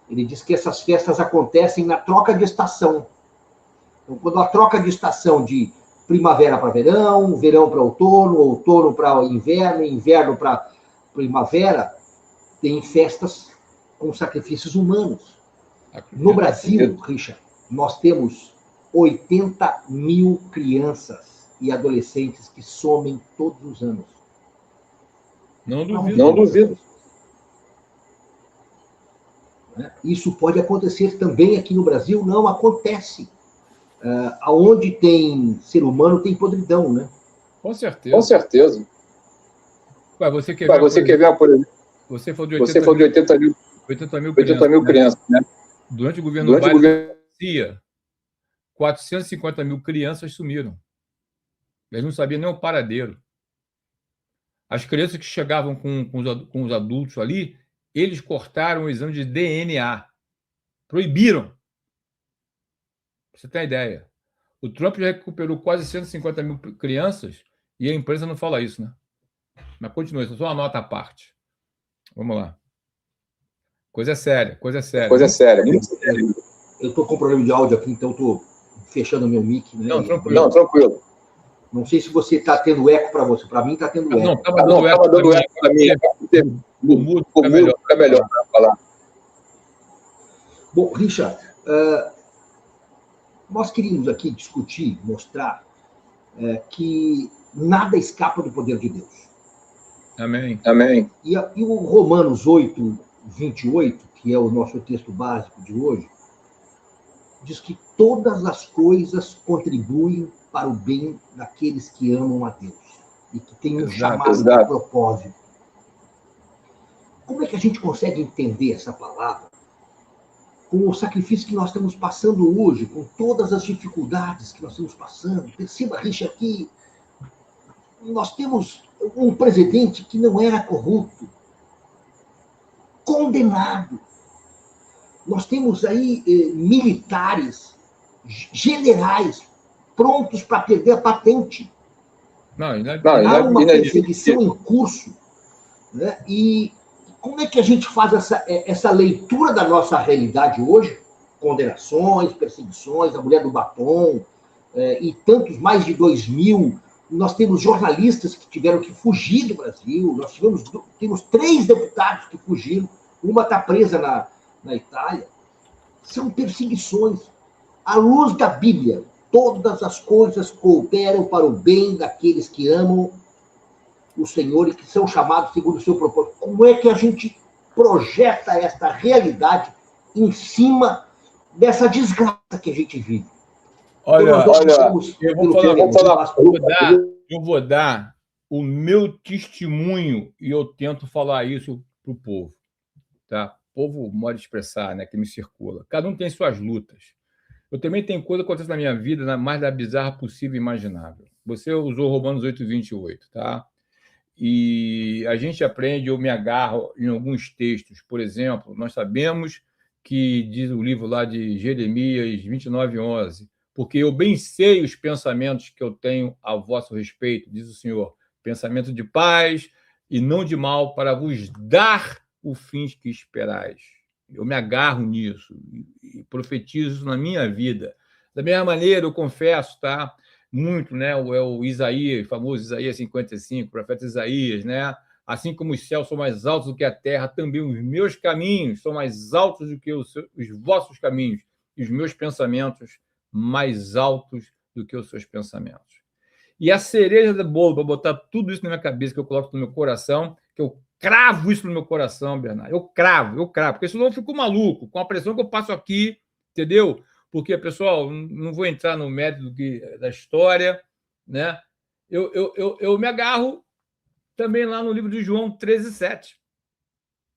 A: Ele diz que essas festas acontecem na troca de estação. Então, quando a troca de estação de primavera para verão, verão para outono, outono para inverno, inverno para primavera, tem festas com sacrifícios humanos. No Brasil, Richard, nós temos 80 mil crianças e adolescentes que somem todos os anos.
B: Não duvido.
C: Não duvido.
A: Isso pode acontecer também aqui no Brasil? Não acontece. Aonde tem ser humano, tem podridão, né?
B: Com certeza.
C: Com certeza.
B: Ué, você quer
C: ver, por exemplo,
B: você falou de
C: 80 mil crianças, né?
B: Durante o governo Garcia, 450 mil crianças sumiram. Eles não sabiam nem o paradeiro. As crianças que chegavam com os adultos ali, eles cortaram o exame de DNA. Proibiram. Pra você ter ideia. O Trump já recuperou quase 150 mil crianças e a imprensa não fala isso, né? Mas continua, isso é só uma nota à parte. Vamos lá. Coisa séria, coisa séria.
C: Coisa séria, muito séria.
A: Eu estou com problema de áudio aqui, então estou fechando o meu mic. Né?
B: Não, tranquilo.
C: Não, tranquilo.
A: Não sei se você está tendo eco para você. Para mim está tendo eco.
B: Não, estava dando eco para mim. O mudo fica melhor
C: para falar.
A: Bom, Richard, nós queríamos aqui discutir, mostrar que nada escapa do poder de Deus.
B: Amém.
C: Amém.
A: E o Romanos 8, 28, que é o nosso texto básico de hoje, diz que todas as coisas contribuem para o bem daqueles que amam a Deus e que têm um chamado de propósito. Como é que a gente consegue entender essa palavra com o sacrifício que nós estamos passando hoje, com todas as dificuldades que nós estamos passando? Perceba, Richard, que nós temos um presidente que não era corrupto, condenado. Nós temos aí militares, generais, prontos para perder a patente. Há uma perseguição em curso. Né? E como é que a gente faz essa leitura da nossa realidade hoje? Condenações, perseguições, a mulher do batom, e tantos, mais de 2.000. Nós temos jornalistas que tiveram que fugir do Brasil. Nós temos 3 deputados que fugiram. Uma está presa na Itália. São perseguições. À luz da Bíblia, todas as coisas cooperam para o bem daqueles que amam o Senhor e que são chamados segundo o seu propósito. Como é que a gente projeta esta realidade em cima dessa desgraça que a gente vive?
B: Olha, eu vou dar o meu testemunho e eu tento falar isso para o povo. Tá? O povo pode expressar, né, que me circula. Cada um tem suas lutas. Eu também tenho coisa que acontece na minha vida, mais da bizarra possível e imaginável. Você usou Romanos 8, 28, tá? E a gente aprende, eu me agarro em alguns textos. Por exemplo, nós sabemos que diz o livro lá de Jeremias 29, 11, porque eu bem sei os pensamentos que eu tenho a vosso respeito, diz o Senhor, pensamento de paz e não de mal, para vos dar o fim que esperais. Eu me agarro nisso e profetizo isso na minha vida. Da mesma maneira, eu confesso, tá? Muito, né? O Isaías, famoso Isaías 55, o profeta Isaías, né? Assim como os céus são mais altos do que a terra, também os meus caminhos são mais altos do que os vossos caminhos, e os meus pensamentos mais altos do que os seus pensamentos. E a cereja do bolo, para botar tudo isso na minha cabeça, que eu coloco no meu coração, que eu cravo isso no meu coração, Bernardo. Eu cravo, porque senão eu fico maluco com a pressão que eu passo aqui, entendeu? Porque, pessoal, não vou entrar no mérito da história, né? Eu me agarro também lá no livro de João 13, 7.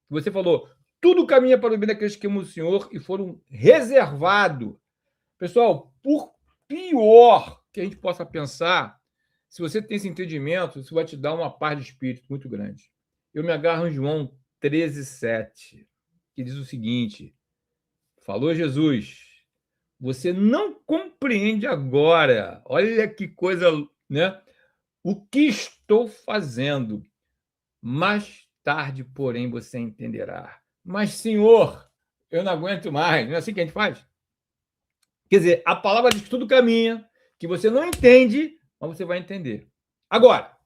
B: Você falou, tudo caminha para o bem daqueles que amam o Senhor e foram reservados. Pessoal, por pior que a gente possa pensar, se você tem esse entendimento, isso vai te dar uma paz de espírito muito grande. Eu me agarro em João 13, 7, que diz o seguinte, falou Jesus, você não compreende agora, olha que coisa, né? O que estou fazendo, mais tarde, porém, você entenderá. Mas, Senhor, eu não aguento mais. Não é assim que a gente faz? Quer dizer, a palavra diz que tudo caminha, que você não entende, mas você vai entender. Agora,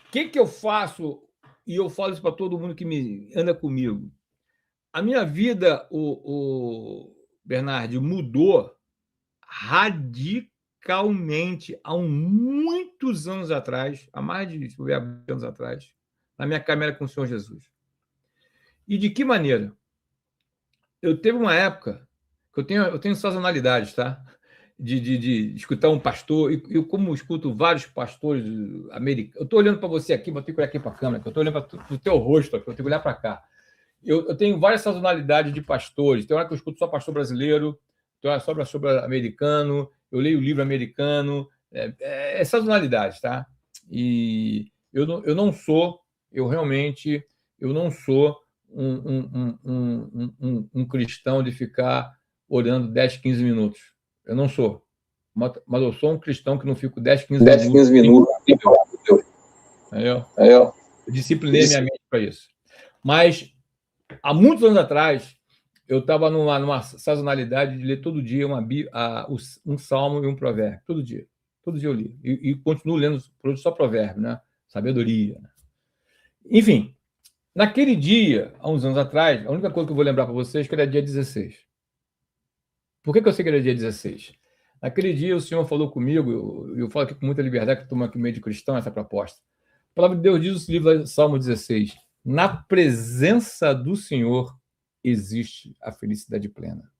B: o que eu faço, e eu falo isso para todo mundo que anda comigo, a minha vida, o Bernardo, mudou radicalmente há muitos anos atrás, há mais de 20 anos atrás, na minha caminhada com o Senhor Jesus. E de que maneira? Eu teve uma época que eu tenho sazonalidades, tá? De escutar um pastor, e eu, como escuto vários pastores americanos, eu estou olhando para você aqui, vou ter que olhar aqui para a câmera, que eu estou olhando para o teu rosto aqui, eu tenho que olhar para cá. Eu tenho várias sazonalidades de pastores. Tem hora que eu escuto só pastor brasileiro, tem hora só pastor americano, eu leio livro americano, é sazonalidade, tá? E eu não sou, eu realmente, eu não sou um cristão de ficar orando 10, 15 minutos. Eu não sou. Mas eu sou um cristão que não fico 10, 15 minutos. Eu disciplinei minha mente para isso. Mas, há muitos anos atrás, eu estava numa sazonalidade de ler todo dia um salmo e um provérbio. Todo dia. Todo dia eu li. E continuo lendo só provérbio, né? Sabedoria. Né? Enfim, naquele dia, há uns anos atrás, a única coisa que eu vou lembrar para vocês é que era dia 16. Por que eu sei que era dia 16? Naquele dia, o Senhor falou comigo, eu falo aqui com muita liberdade, que estou aqui meio de cristão, essa proposta. A palavra de Deus diz no livro de Salmo 16, na presença do Senhor existe a felicidade plena.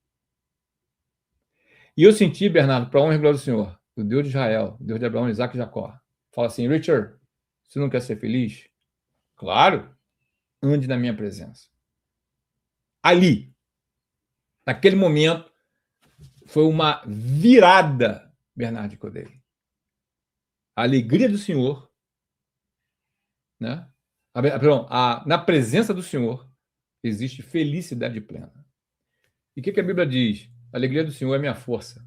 B: E eu senti, Bernardo, para a honra e glória do Senhor, o Deus de Israel, o Deus de Abraão, Isaac e Jacó, fala assim, Richard, você não quer ser feliz? Claro, ande na minha presença. Ali, naquele momento, foi uma virada, Bernardo Codei. A alegria do Senhor, né? Na presença do Senhor existe felicidade plena. E o que a Bíblia diz? A alegria do Senhor é minha força.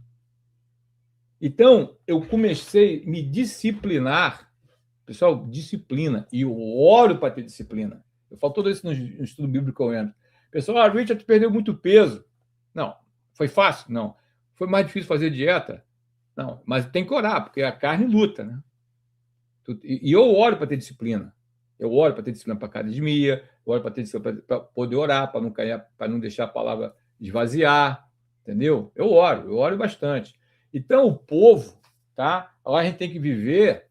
B: Então, eu comecei a me disciplinar. Pessoal, disciplina. E eu oro para ter disciplina. Eu falo tudo isso no estudo bíblico que eu entro. Pessoal, Richard perdeu muito peso. Não. Foi fácil? Não. Foi mais difícil fazer dieta? Não. Mas tem que orar, porque a carne luta, né? E eu oro para ter disciplina. Eu oro para ter disciplina para a academia, eu oro para ter disciplina para poder orar, para não cair, para não deixar a palavra esvaziar, entendeu? Eu oro bastante. Então, o povo, tá? Agora a gente tem que viver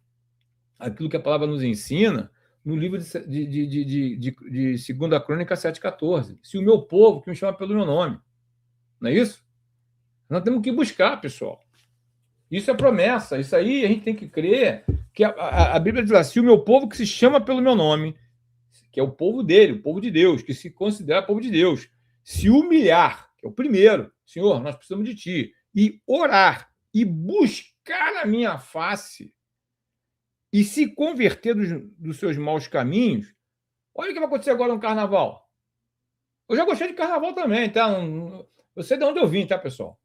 B: aquilo que a palavra nos ensina no livro de 2 Crônica 7,14. Se o meu povo, que me chama pelo meu nome. Não é isso? Nós temos que buscar, pessoal. Isso é promessa. Isso aí a gente tem que crer que a Bíblia diz assim, o meu povo que se chama pelo meu nome, que é o povo dele, o povo de Deus, que se considera povo de Deus, se humilhar, que é o primeiro, Senhor, nós precisamos de Ti, e orar, e buscar a minha face, e se converter dos seus maus caminhos, olha o que vai acontecer agora no carnaval. Eu já gostei de carnaval também, tá? Eu sei de onde eu vim, tá, pessoal?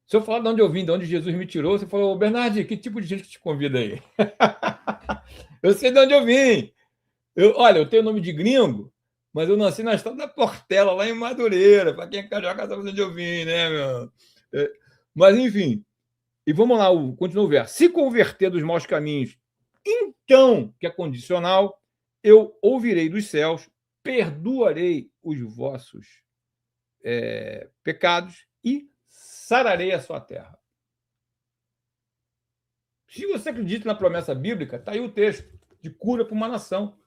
B: Se eu falar de onde eu vim, de onde Jesus me tirou, você falou, Bernardo, que tipo de gente que te convida aí? Eu sei de onde eu vim. Olha, eu tenho nome de gringo, mas eu nasci na estrada da Portela, lá em Madureira. Para quem é carioca, sabe onde eu vim, né, meu? Mas, enfim. E vamos lá, continua o verso. Se converter dos maus caminhos, então, que é condicional, eu ouvirei dos céus, perdoarei os vossos pecados e sararei a sua terra. Se você acredita na promessa bíblica, está aí o texto de cura para uma nação.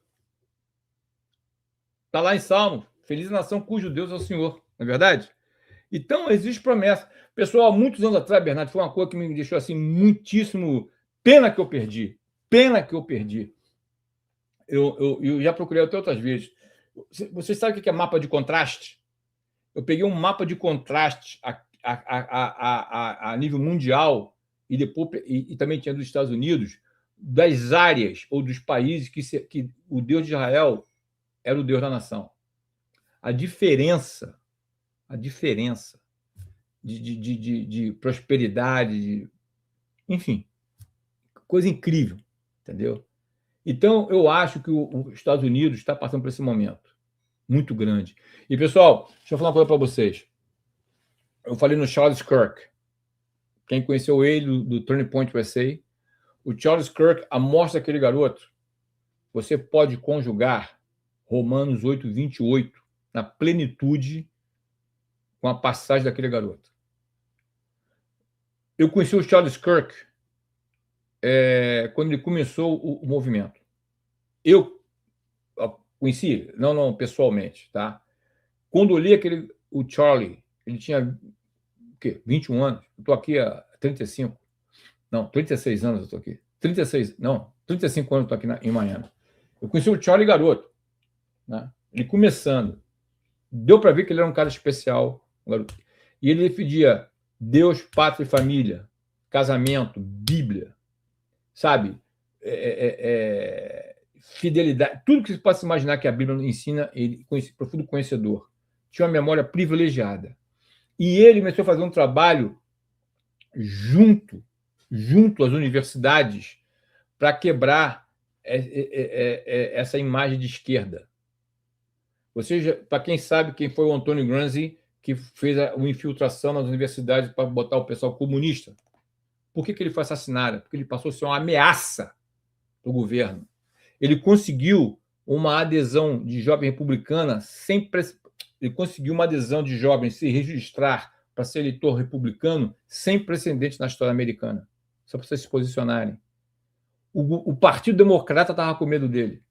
B: Está lá em Salmo, feliz a nação cujo Deus é o Senhor, não é verdade? Então, existe promessa. Pessoal, há muitos anos atrás, Bernardo, foi uma coisa que me deixou assim muitíssimo... Pena que eu perdi. Eu já procurei até outras vezes. Você sabe o que é mapa de contraste? Eu peguei um mapa de contraste a nível mundial e depois e também tinha dos Estados Unidos, das áreas ou dos países que o Deus de Israel era o Deus da nação. A diferença de prosperidade, enfim, coisa incrível, entendeu? Então, eu acho que os Estados Unidos está passando por esse momento muito grande. E, pessoal, deixa eu falar uma coisa para vocês. Eu falei no Charles Kirk. Quem conheceu ele, do Turning Point USA, o Charles Kirk, a mostra daquele garoto, você pode conjugar Romanos 8:28 na plenitude com a passagem daquele garoto. eu conheci o Charles Kirk quando ele começou o movimento. Eu conheci, não pessoalmente, tá? Quando eu li o Charlie, ele tinha o quê? 21 anos. Eu estou aqui há 35. Não, 36 anos eu estou aqui. 35 anos eu estou aqui em Miami. Eu conheci o Charlie garoto, né? Ele começando. Deu para ver que ele era um cara especial. Garoto. E ele defendia Deus, pátria e família, casamento, Bíblia, sabe? Fidelidade, tudo que você possa imaginar que a Bíblia ensina, ele, profundo conhecedor. Tinha uma memória privilegiada. E ele começou a fazer um trabalho junto às universidades para quebrar essa imagem de esquerda. Ou seja, para quem sabe quem foi o Antônio Gramsci, que fez uma infiltração nas universidades para botar o pessoal comunista. Por que ele foi assassinado? Porque ele passou a ser uma ameaça para o governo. Ele conseguiu uma adesão de jovem republicana ele conseguiu uma adesão de jovens se registrar para ser eleitor republicano sem precedente na história americana. Só para vocês se posicionarem. O Partido Democrata estava com medo dele.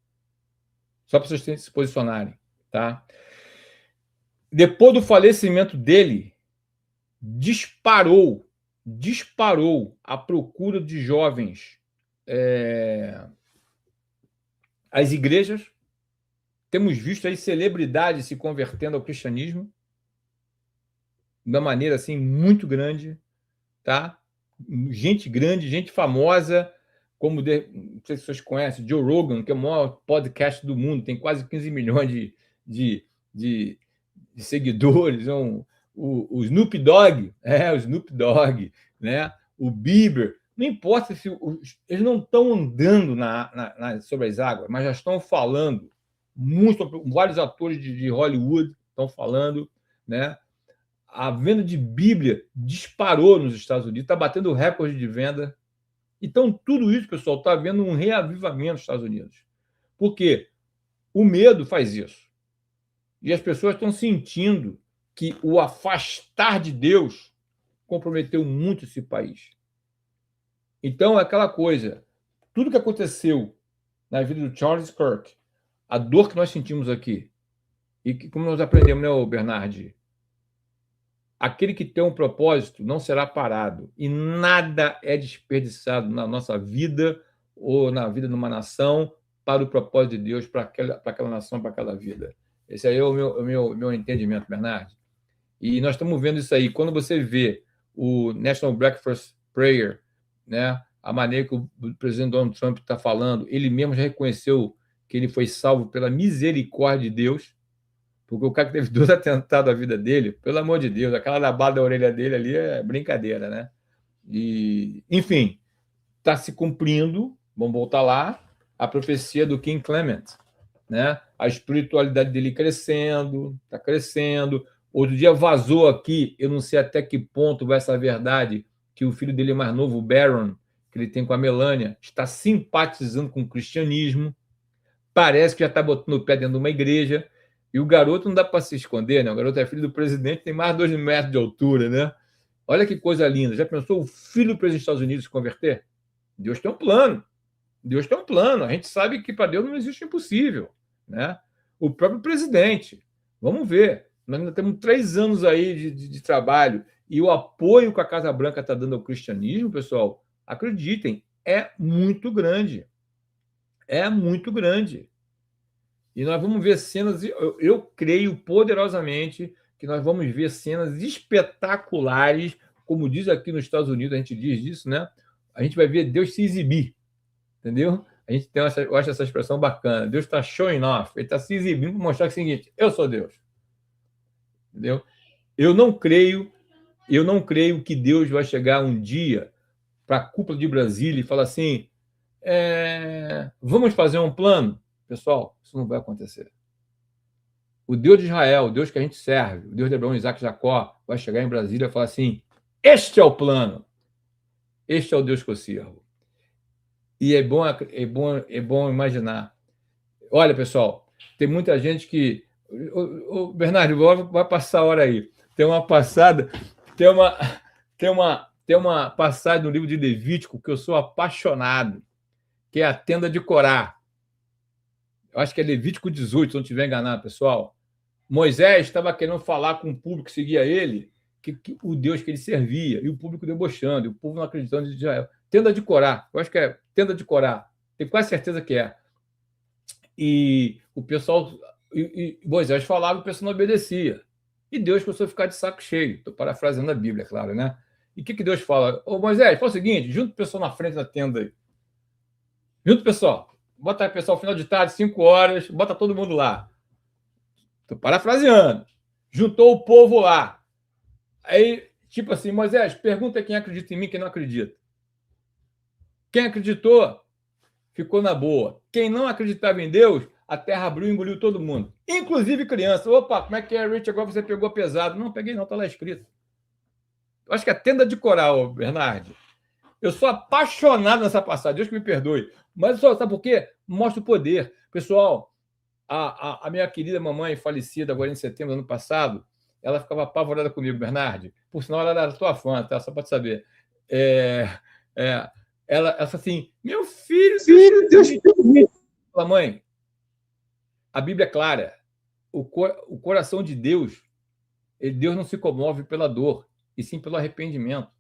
B: Só para vocês se posicionarem. Tá? Depois do falecimento dele, disparou a procura de jovens às igrejas. Temos visto aí celebridades se convertendo ao cristianismo de uma maneira assim muito grande, tá? Gente grande, gente famosa, como não sei se vocês conhecem, Joe Rogan, que é o maior podcast do mundo, tem quase 15 milhões de seguidores, o Snoop Dogg, o Snoop Dogg, né? O Bieber, não importa se eles não estão andando sobre as águas, mas já estão falando. Vários atores de Hollywood estão falando, né? A venda de Bíblia disparou nos Estados Unidos, está batendo recorde de venda. Então, tudo isso, pessoal, está havendo um reavivamento nos Estados Unidos. Por quê? O medo faz isso. E as pessoas estão sentindo que o afastar de Deus comprometeu muito esse país. Então, é aquela coisa, tudo que aconteceu na vida do Charles Kirk, a dor que nós sentimos aqui, e que, como nós aprendemos, né, Bernardi? Aquele que tem um propósito não será parado, e nada é desperdiçado na nossa vida ou na vida de uma nação para o propósito de Deus, para aquela nação, para aquela vida. Esse aí é o meu entendimento, Bernardi. E nós estamos vendo isso aí. Quando você vê o National Breakfast Prayer, né, a maneira que o presidente Donald Trump está falando, ele mesmo já reconheceu que ele foi salvo pela misericórdia de Deus, porque o cara que teve 2 atentados à vida dele, pelo amor de Deus, aquela lavada da orelha dele ali é brincadeira, né? E, enfim, está se cumprindo, vamos voltar lá, a profecia do King Clement, né? A espiritualidade dele crescendo, está crescendo. Outro dia vazou aqui, eu não sei até que ponto vai essa verdade, que o filho dele mais novo, o Barron, que ele tem com a Melania, está simpatizando com o cristianismo, parece que já está botando o pé dentro de uma igreja, e o garoto não dá para se esconder, né? O garoto é filho do presidente, tem mais de 2 metros de altura, né? Olha que coisa linda. Já pensou o filho do presidente dos Estados Unidos se converter? Deus tem um plano. Deus tem um plano. A gente sabe que para Deus não existe impossível, né? O próprio presidente. Vamos ver. Nós ainda temos 3 anos aí de trabalho, e o apoio que a Casa Branca está dando ao cristianismo, pessoal, acreditem, é muito grande. É muito grande. E nós vamos ver cenas, eu creio poderosamente que nós vamos ver cenas espetaculares, como diz aqui nos Estados Unidos, a gente diz isso, né? A gente vai ver Deus se exibir, entendeu? A gente tem eu acho essa expressão bacana. Deus está showing off, ele está se exibindo para mostrar o seguinte: eu sou Deus, entendeu? Eu não creio que Deus vai chegar um dia para a cúpula de Brasília e falar assim: vamos fazer um plano. Pessoal, isso não vai acontecer. O Deus de Israel, o Deus que a gente serve, o Deus de Abraão, Isaac e Jacó, vai chegar em Brasília e falar assim: este é o plano, este é o Deus que eu sirvo. E é bom imaginar. Olha, pessoal, tem muita gente que... Bernardo, vai passar a hora aí. Tem uma passada, tem uma tem uma passagem no livro de Levítico que eu sou apaixonado, que é a tenda de Corá. Eu acho que é Levítico 18, se não estiver enganado, pessoal. Moisés estava querendo falar com o público que seguia ele, que o Deus que ele servia, e o público debochando, e o povo não acreditando em Israel. Tenda de Corá, eu acho que é tenda de Corá, tenho quase certeza que é. E o pessoal, Moisés falava e o pessoal não obedecia. E Deus começou a ficar de saco cheio. Estou parafraseando a Bíblia, claro, né? E o que Deus fala? Ô Moisés, fala o seguinte, junta o pessoal na frente da tenda aí. Junta o pessoal. Bota o pessoal final de tarde, 5 horas, bota todo mundo lá. Estou parafraseando. Juntou o povo lá. Aí, tipo assim, Moisés, pergunta quem acredita em mim e quem não acredita. Quem acreditou, ficou na boa. Quem não acreditava em Deus, a terra abriu e engoliu todo mundo. Inclusive criança. Opa, como é que é, Rich? Agora você pegou pesado. Não, peguei não, está lá escrito. Eu acho que é tenda de coral, Bernardo. Eu sou apaixonado nessa passagem, Deus que me perdoe. Mas só sabe por quê? Mostra o poder. Pessoal, a minha querida mamãe falecida agora em setembro do ano passado, ela ficava apavorada comigo, Bernardo. Por sinal, ela era tua fã, tá? Só para te saber. Ela falou assim, meu filho, Deus fala, mãe, a Bíblia é clara. O coração de Deus, Deus não se comove pela dor, e sim pelo arrependimento.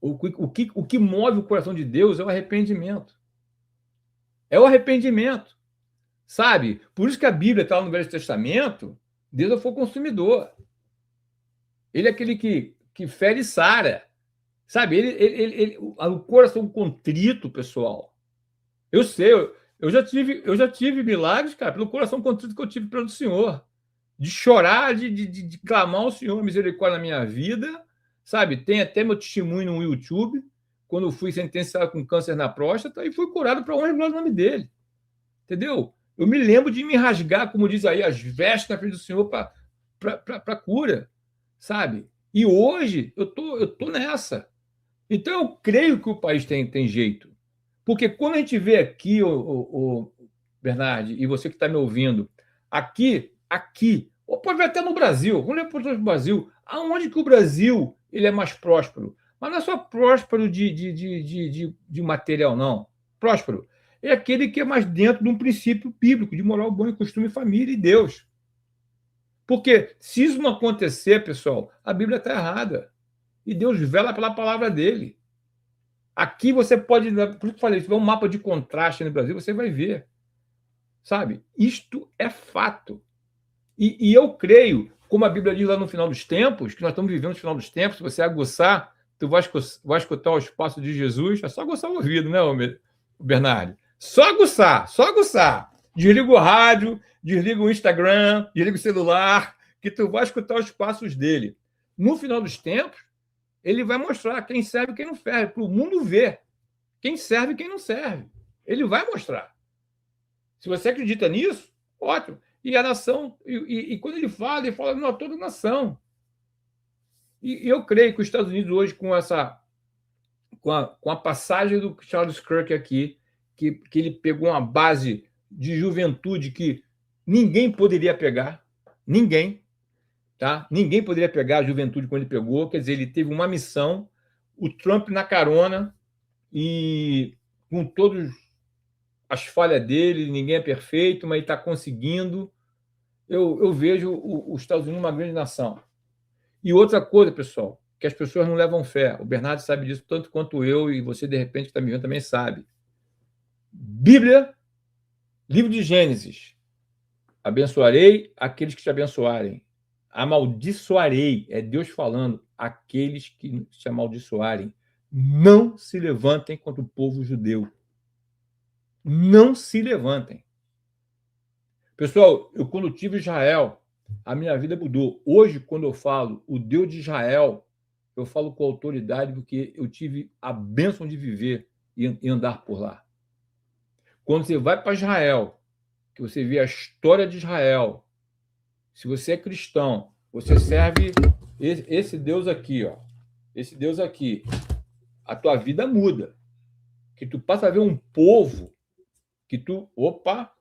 B: O que move o coração de Deus é o arrependimento. É o arrependimento. Sabe? Por isso que a Bíblia está no Velho Testamento, Deus é o fogo consumidor. Ele é aquele que fere e sara. Sabe? O coração contrito, pessoal. Eu sei, eu já tive milagres, cara, pelo coração contrito que eu tive pelo Senhor. De chorar, de clamar ao Senhor misericórdia na minha vida. Sabe? Tem até meu testemunho no YouTube, quando eu fui sentenciado com câncer na próstata e fui curado para honra e glória do nome dele. Entendeu? Eu me lembro de me rasgar, como diz aí, as vestes na frente do Senhor para cura. Sabe? E hoje eu tô nessa. Então eu creio que o país tem jeito. Porque quando a gente vê aqui, o Bernardo, e você que está me ouvindo, aqui, ou pode ver até no Brasil, vamos ler para o Brasil, aonde que o Brasil ele é mais próspero? Mas não é só próspero de material, não. Próspero é aquele que é mais dentro de um princípio bíblico, de moral, bom e costume, família e Deus. Porque se isso não acontecer, pessoal, a Bíblia está errada. E Deus vela pela palavra dele. Aqui você pode, por isso que eu falei, se tiver um mapa de contraste no Brasil, você vai ver. Sabe? Isto é fato. E eu creio, como a Bíblia diz lá no final dos tempos, que nós estamos vivendo no final dos tempos, se você aguçar, tu vai escutar os passos de Jesus, é só aguçar o ouvido, né, Bernardo? Só aguçar. Desliga o rádio, desliga o Instagram, desliga o celular, que tu vai escutar os passos dele. No final dos tempos, ele vai mostrar quem serve e quem não serve, para o mundo ver quem serve e quem não serve. Ele vai mostrar. Se você acredita nisso, ótimo. E a nação, e quando ele fala não, toda a nação. E eu creio que os Estados Unidos hoje, com a passagem do Charles Kirk aqui, que ele pegou uma base de juventude que ninguém poderia pegar, ninguém, tá? Ninguém poderia pegar a juventude como ele pegou, quer dizer, ele teve uma missão, o Trump na carona, e com todas as falhas dele, ninguém é perfeito, mas ele está conseguindo. Eu vejo os Estados Unidos uma grande nação. E outra coisa, pessoal, que as pessoas não levam fé. O Bernardo sabe disso tanto quanto eu, e você, de repente, que está me vendo, também sabe. Bíblia, livro de Gênesis. Abençoarei aqueles que te abençoarem. Amaldiçoarei, é Deus falando, aqueles que te amaldiçoarem. Não se levantem contra o povo judeu. Não se levantem. Pessoal, eu quando tive Israel, a minha vida mudou. Hoje, quando eu falo o Deus de Israel, eu falo com autoridade porque eu tive a bênção de viver e andar por lá. Quando você vai para Israel, que você vê a história de Israel, se você é cristão, você serve esse Deus aqui, ó. Esse Deus aqui. A tua vida muda. Que tu passa a ver um povo que tu... Opa!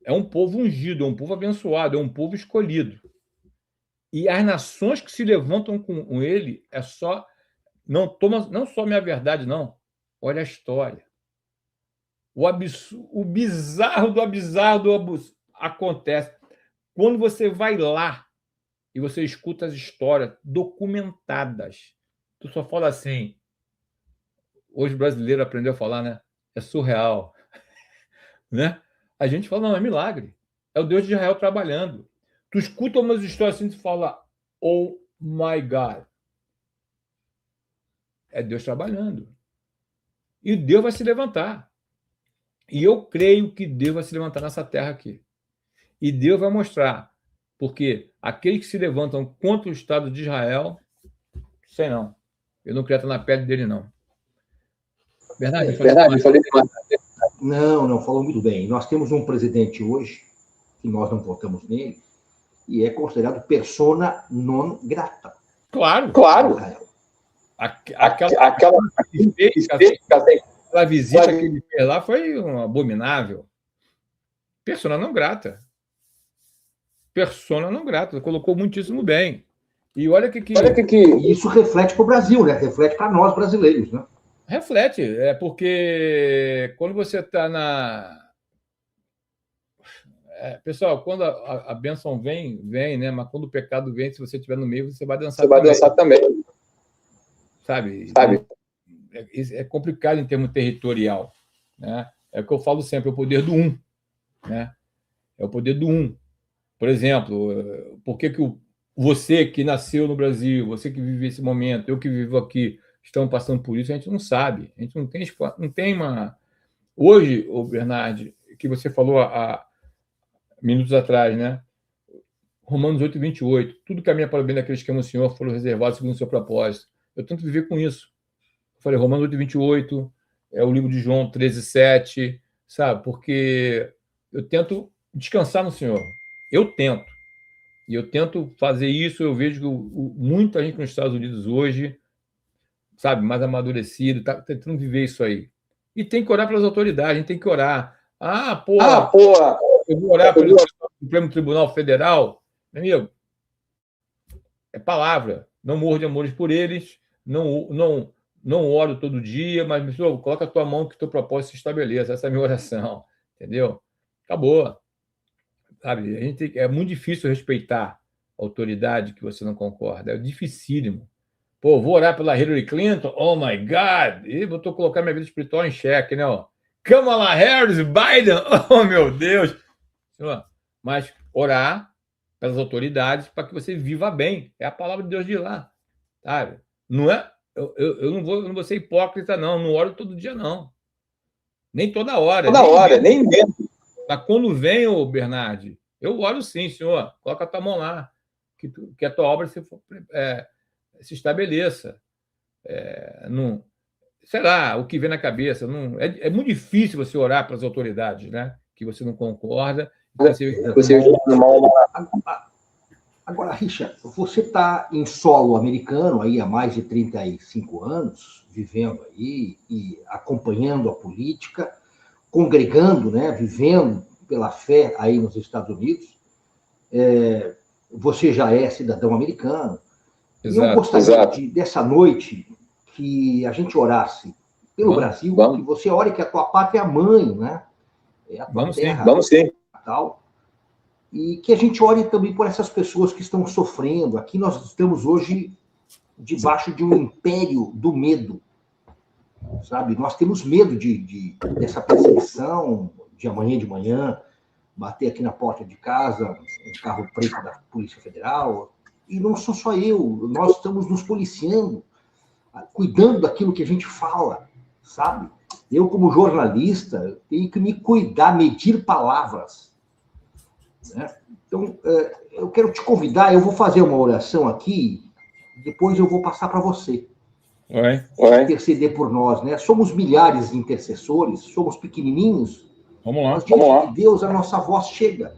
B: É um povo ungido, é um povo abençoado, é um povo escolhido. E as nações que se levantam com ele não só minha verdade, não. Olha a história. O bizarro do absurdo acontece. Quando você vai lá e você escuta as histórias documentadas, tu só fala assim, hoje o brasileiro aprendeu a falar, né? É surreal. Né? A gente fala, não, é milagre. É o Deus de Israel trabalhando. Tu escuta umas histórias assim e tu fala, oh my God. É Deus trabalhando. E Deus vai se levantar. E eu creio que Deus vai se levantar nessa terra aqui. E Deus vai mostrar. Porque aqueles que se levantam contra o Estado de Israel, sei não. Eu não queria estar na pele dele, não.
A: Verdade, Não, falou muito bem. Nós temos um presidente hoje, que nós não votamos nele, e é considerado persona non grata.
B: Claro.
C: Aquela
B: visita que ele fez lá foi um abominável. Persona não grata. Persona não grata. Colocou muitíssimo bem. E olha que
A: isso reflete para o Brasil, né? Reflete para nós brasileiros, né?
B: Reflete. É porque quando você está na... pessoal, quando a bênção vem, né? Mas quando o pecado vem, se você estiver no meio, você vai dançar
C: também.
B: Sabe? É complicado em termos territorial. Né? É o que eu falo sempre, é o poder do um. Né? É o poder do um. Por exemplo, por que você que nasceu no Brasil, você que vive esse momento, eu que vivo aqui, estão passando por isso, a gente não sabe. A gente não tem uma... Hoje, o Bernardo, que você falou há minutos atrás, né? Romanos 8:28, tudo caminha para o bem daqueles que amam o Senhor, foram reservados segundo o seu propósito. Eu tento viver com isso. Eu falei, Romanos 8:28, é o livro de João 13:7, sabe? Porque eu tento descansar no Senhor. Eu tento. E eu tento fazer isso. Eu vejo que muita gente nos Estados Unidos hoje, sabe, mais amadurecido, está tentando viver isso aí. E tem que orar pelas autoridades, a gente tem que orar. Eu vou orar pelo Supremo Tribunal Federal. Meu amigo, é palavra. Não morro de amores por eles, não oro todo dia, mas, pessoal, coloca a tua mão que o teu propósito se estabeleça. Essa é a minha oração. Entendeu? Acabou. Sabe? É muito difícil respeitar a autoridade que você não concorda. É dificílimo. Pô, vou orar pela Hillary Clinton? Oh, my God! E vou colocar minha vida espiritual em xeque, né? Kamala Harris, Biden! Oh, meu Deus! Mas orar pelas autoridades para que você viva bem. É a palavra de Deus de lá. Sabe? Não é? Eu não vou ser hipócrita, não. Não oro todo dia, não. Nem toda hora.
C: Nem mesmo.
B: Mas quando vem, ô Bernardo, eu oro sim, Senhor. Coloca a tua mão lá. Que a tua obra se estabeleça. Não, sei lá, o que vem na cabeça. Não, é muito difícil você orar para as autoridades, né? Que você não concorda.
A: Agora, Richard, você está em solo americano aí há mais de 35 anos, vivendo aí e acompanhando a política, congregando, né, vivendo pela fé aí nos Estados Unidos. Você já é cidadão americano.
B: Exato,
A: e eu gostaria dessa noite que a gente orasse pelo Brasil, que você ore que a tua pátria é a mãe, né? É a tua terra.
C: Vamos sim.
A: Tal. E que a gente ore também por essas pessoas que estão sofrendo. Aqui nós estamos hoje debaixo de um império do medo, sabe? Nós temos medo dessa perseguição, de amanhã de manhã, bater aqui na porta de casa, um carro preto da Polícia Federal. E não sou só eu, nós estamos nos policiando, cuidando daquilo que a gente fala, sabe? Eu, como jornalista, tenho que me cuidar, medir palavras. Né? Então, eu quero te convidar, eu vou fazer uma oração aqui, depois eu vou passar para você. Interceder por nós, né? Somos milhares de intercessores, somos pequenininhos.
B: Vamos lá.
A: Mas diante de Deus, a nossa voz chega.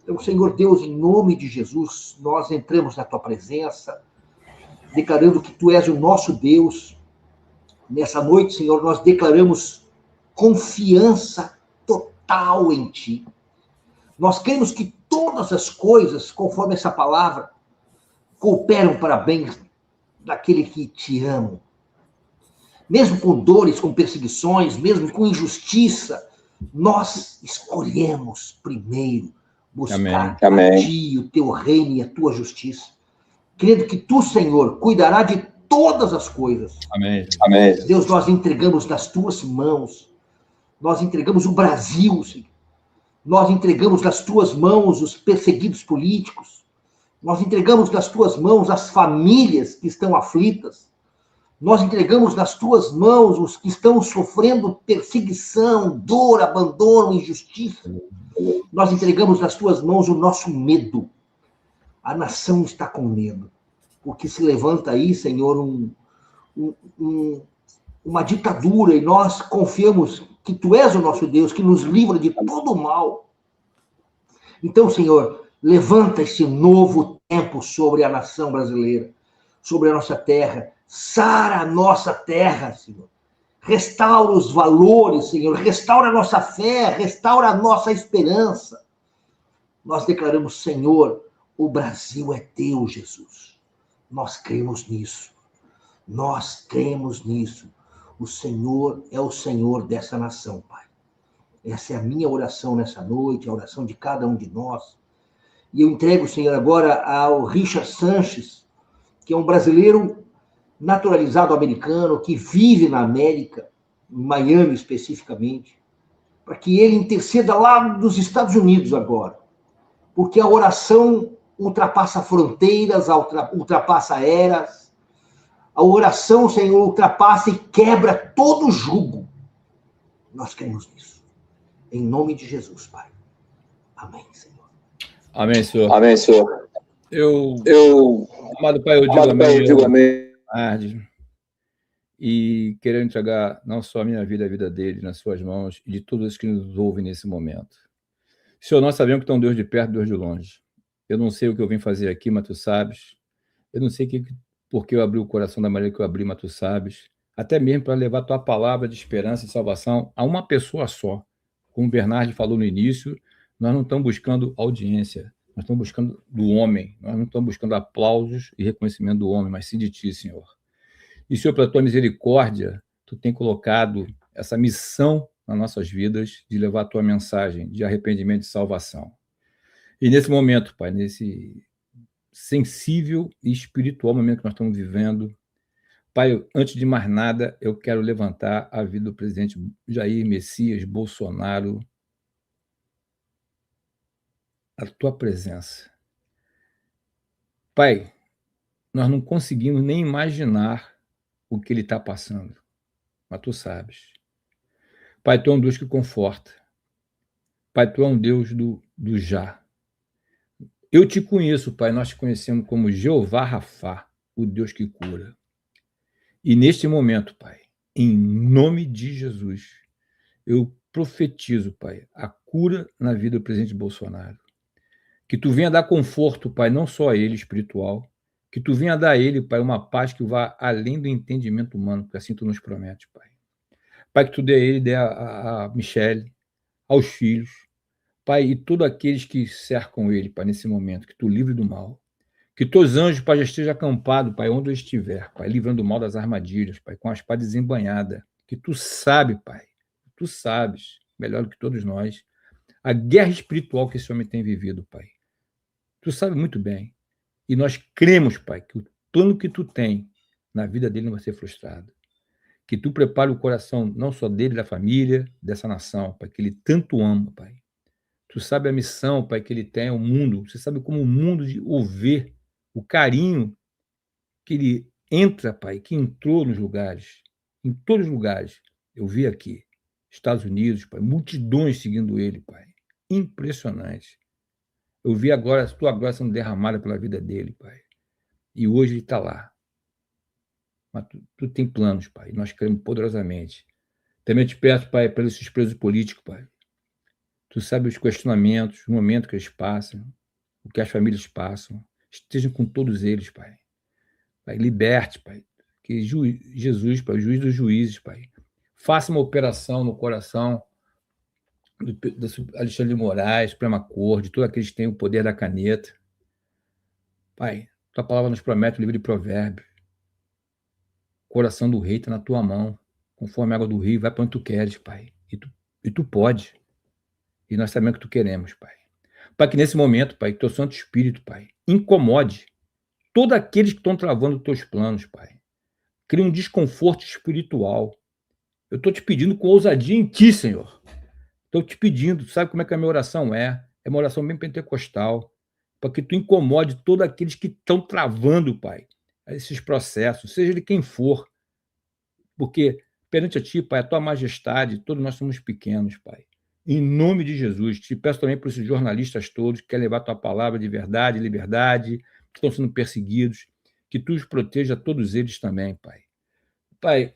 A: Então, Senhor Deus, em nome de Jesus, nós entramos na tua presença, declarando que tu és o nosso Deus. Nessa noite, Senhor, nós declaramos confiança total em ti. Nós cremos que todas as coisas, conforme essa palavra, cooperam para bem daquele que te ama. Mesmo com dores, com perseguições, mesmo com injustiça, nós escolhemos primeiro buscar a ti, o teu reino e a tua justiça. Crendo que tu, Senhor, cuidará de todas as coisas.
B: Amém.
A: Deus, nós entregamos nas tuas mãos. Nós entregamos o Brasil, Senhor. Nós entregamos nas tuas mãos os perseguidos políticos. Nós entregamos nas tuas mãos as famílias que estão aflitas. Nós entregamos nas tuas mãos os que estão sofrendo perseguição, dor, abandono, injustiça. Nós entregamos nas tuas mãos o nosso medo. A nação está com medo, porque se levanta aí, Senhor, uma ditadura, e nós confiamos que tu és o nosso Deus, que nos livra de todo o mal. Então, Senhor, levanta esse novo tempo sobre a nação brasileira, sobre a nossa terra. Sara a nossa terra, Senhor. Restaura os valores, Senhor. Restaura a nossa fé, restaura a nossa esperança. Nós declaramos, Senhor, o Brasil é teu, Jesus. Nós cremos nisso. Nós cremos nisso. O Senhor é o Senhor dessa nação, Pai. Essa é a minha oração nessa noite, a oração de cada um de nós. E eu entrego, Senhor, agora ao Richard Sanches, que é um brasileiro naturalizado americano, que vive na América, em Miami especificamente, para que ele interceda lá dos Estados Unidos agora. Porque a oração ultrapassa fronteiras, ultrapassa eras. A oração, Senhor, ultrapassa e quebra todo jugo. Nós cremos nisso. Em nome de Jesus, Pai. Amém, Senhor.
B: Amém, Senhor.
C: Amém, Senhor.
B: Amado Pai, eu digo amém. E quero entregar não só a minha vida, a vida dele nas suas mãos e de todos os que nos ouvem nesse momento. Senhor, nós sabemos que tu é um Deus de perto, Deus de longe. Eu não sei o que eu vim fazer aqui, mas tu sabes. Eu não sei por que eu abri o coração da maneira que eu abri, mas tu sabes. Até mesmo para levar tua palavra de esperança e salvação a uma pessoa só. Como o Bernardo falou no início, nós não estamos buscando audiência, nós estamos buscando do homem, nós não estamos buscando aplausos e reconhecimento do homem, mas sim de ti, Senhor. E, Senhor, pela tua misericórdia, tu tem colocado essa missão nas nossas vidas de levar a tua mensagem de arrependimento e salvação. E nesse momento, Pai, nesse sensível e espiritual momento que nós estamos vivendo, Pai, antes de mais nada, eu quero levantar a vida do presidente Jair Messias Bolsonaro à tua presença. Pai, nós não conseguimos nem imaginar o que ele está passando, mas tu sabes. Pai, tu é um Deus que conforta. Pai, tu é um Deus do já. Eu te conheço, Pai, nós te conhecemos como Jeová Rafá, o Deus que cura. E neste momento, Pai, em nome de Jesus, eu profetizo, Pai, a cura na vida do presidente Bolsonaro. Que tu venha dar conforto, Pai, não só a ele espiritual, que tu venha dar a ele, Pai, uma paz que vá além do entendimento humano, porque assim tu nos promete, Pai. Pai, que tu dê a ele, dê a Michele, aos filhos, Pai, e todos aqueles que cercam ele, Pai, nesse momento, que tu livre do mal. Que teus anjos, Pai, já estejam acampados, Pai, onde eu estiver, Pai, livrando o mal das armadilhas, Pai, com a espada desembainhada. Que tu sabe, Pai, tu sabes, melhor do que todos nós, a guerra espiritual que esse homem tem vivido, Pai. Tu sabe muito bem. E nós cremos, Pai, que o plano que tu tem na vida dele não vai ser frustrado. Que tu prepare o coração não só dele, da família, dessa nação, Pai, que ele tanto ama, Pai. Tu sabe a missão, Pai, que ele tem ao mundo. Você sabe como o mundo o vê, o carinho que ele entra, Pai, que entrou nos lugares, em todos os lugares. Eu vi aqui, Estados Unidos, Pai, multidões seguindo ele, Pai. Impressionante. Eu vi agora a tua glória sendo derramada pela vida dele, Pai. E hoje ele está lá. Mas tu tem planos, Pai. Nós cremos poderosamente. Também te peço, Pai, pelos esses presos políticos, Pai. Tu sabe os questionamentos, os momentos que eles passam, o que as famílias passam. Estejam com todos eles, Pai. Pai, liberte, Pai. Que Jesus, Pai, o juiz dos juízes, Pai, faça uma operação no coração do Alexandre de Moraes, Suprema Corte, de todos aqueles que têm o poder da caneta. Pai, Tua palavra nos promete o livro de Provérbios. O coração do rei está na tua mão. Conforme a água do rio, vai para onde tu queres, Pai. E tu pode. E nós sabemos que tu queremos, Pai. Pai, que nesse momento, Pai, que teu Santo Espírito, Pai, incomode todos aqueles que estão travando os teus planos, Pai. Cria um desconforto espiritual. Eu estou te pedindo com ousadia em ti, Senhor. Estou te pedindo, sabe como é que a minha oração é? É uma oração bem pentecostal, para que tu incomode todos aqueles que estão travando, Pai, esses processos, seja de quem for, porque perante a ti, Pai, a tua majestade, todos nós somos pequenos, Pai. Em nome de Jesus, te peço também para esses jornalistas todos que querem levar a tua palavra de verdade, liberdade, que estão sendo perseguidos, que tu os proteja, todos eles também, Pai. Pai,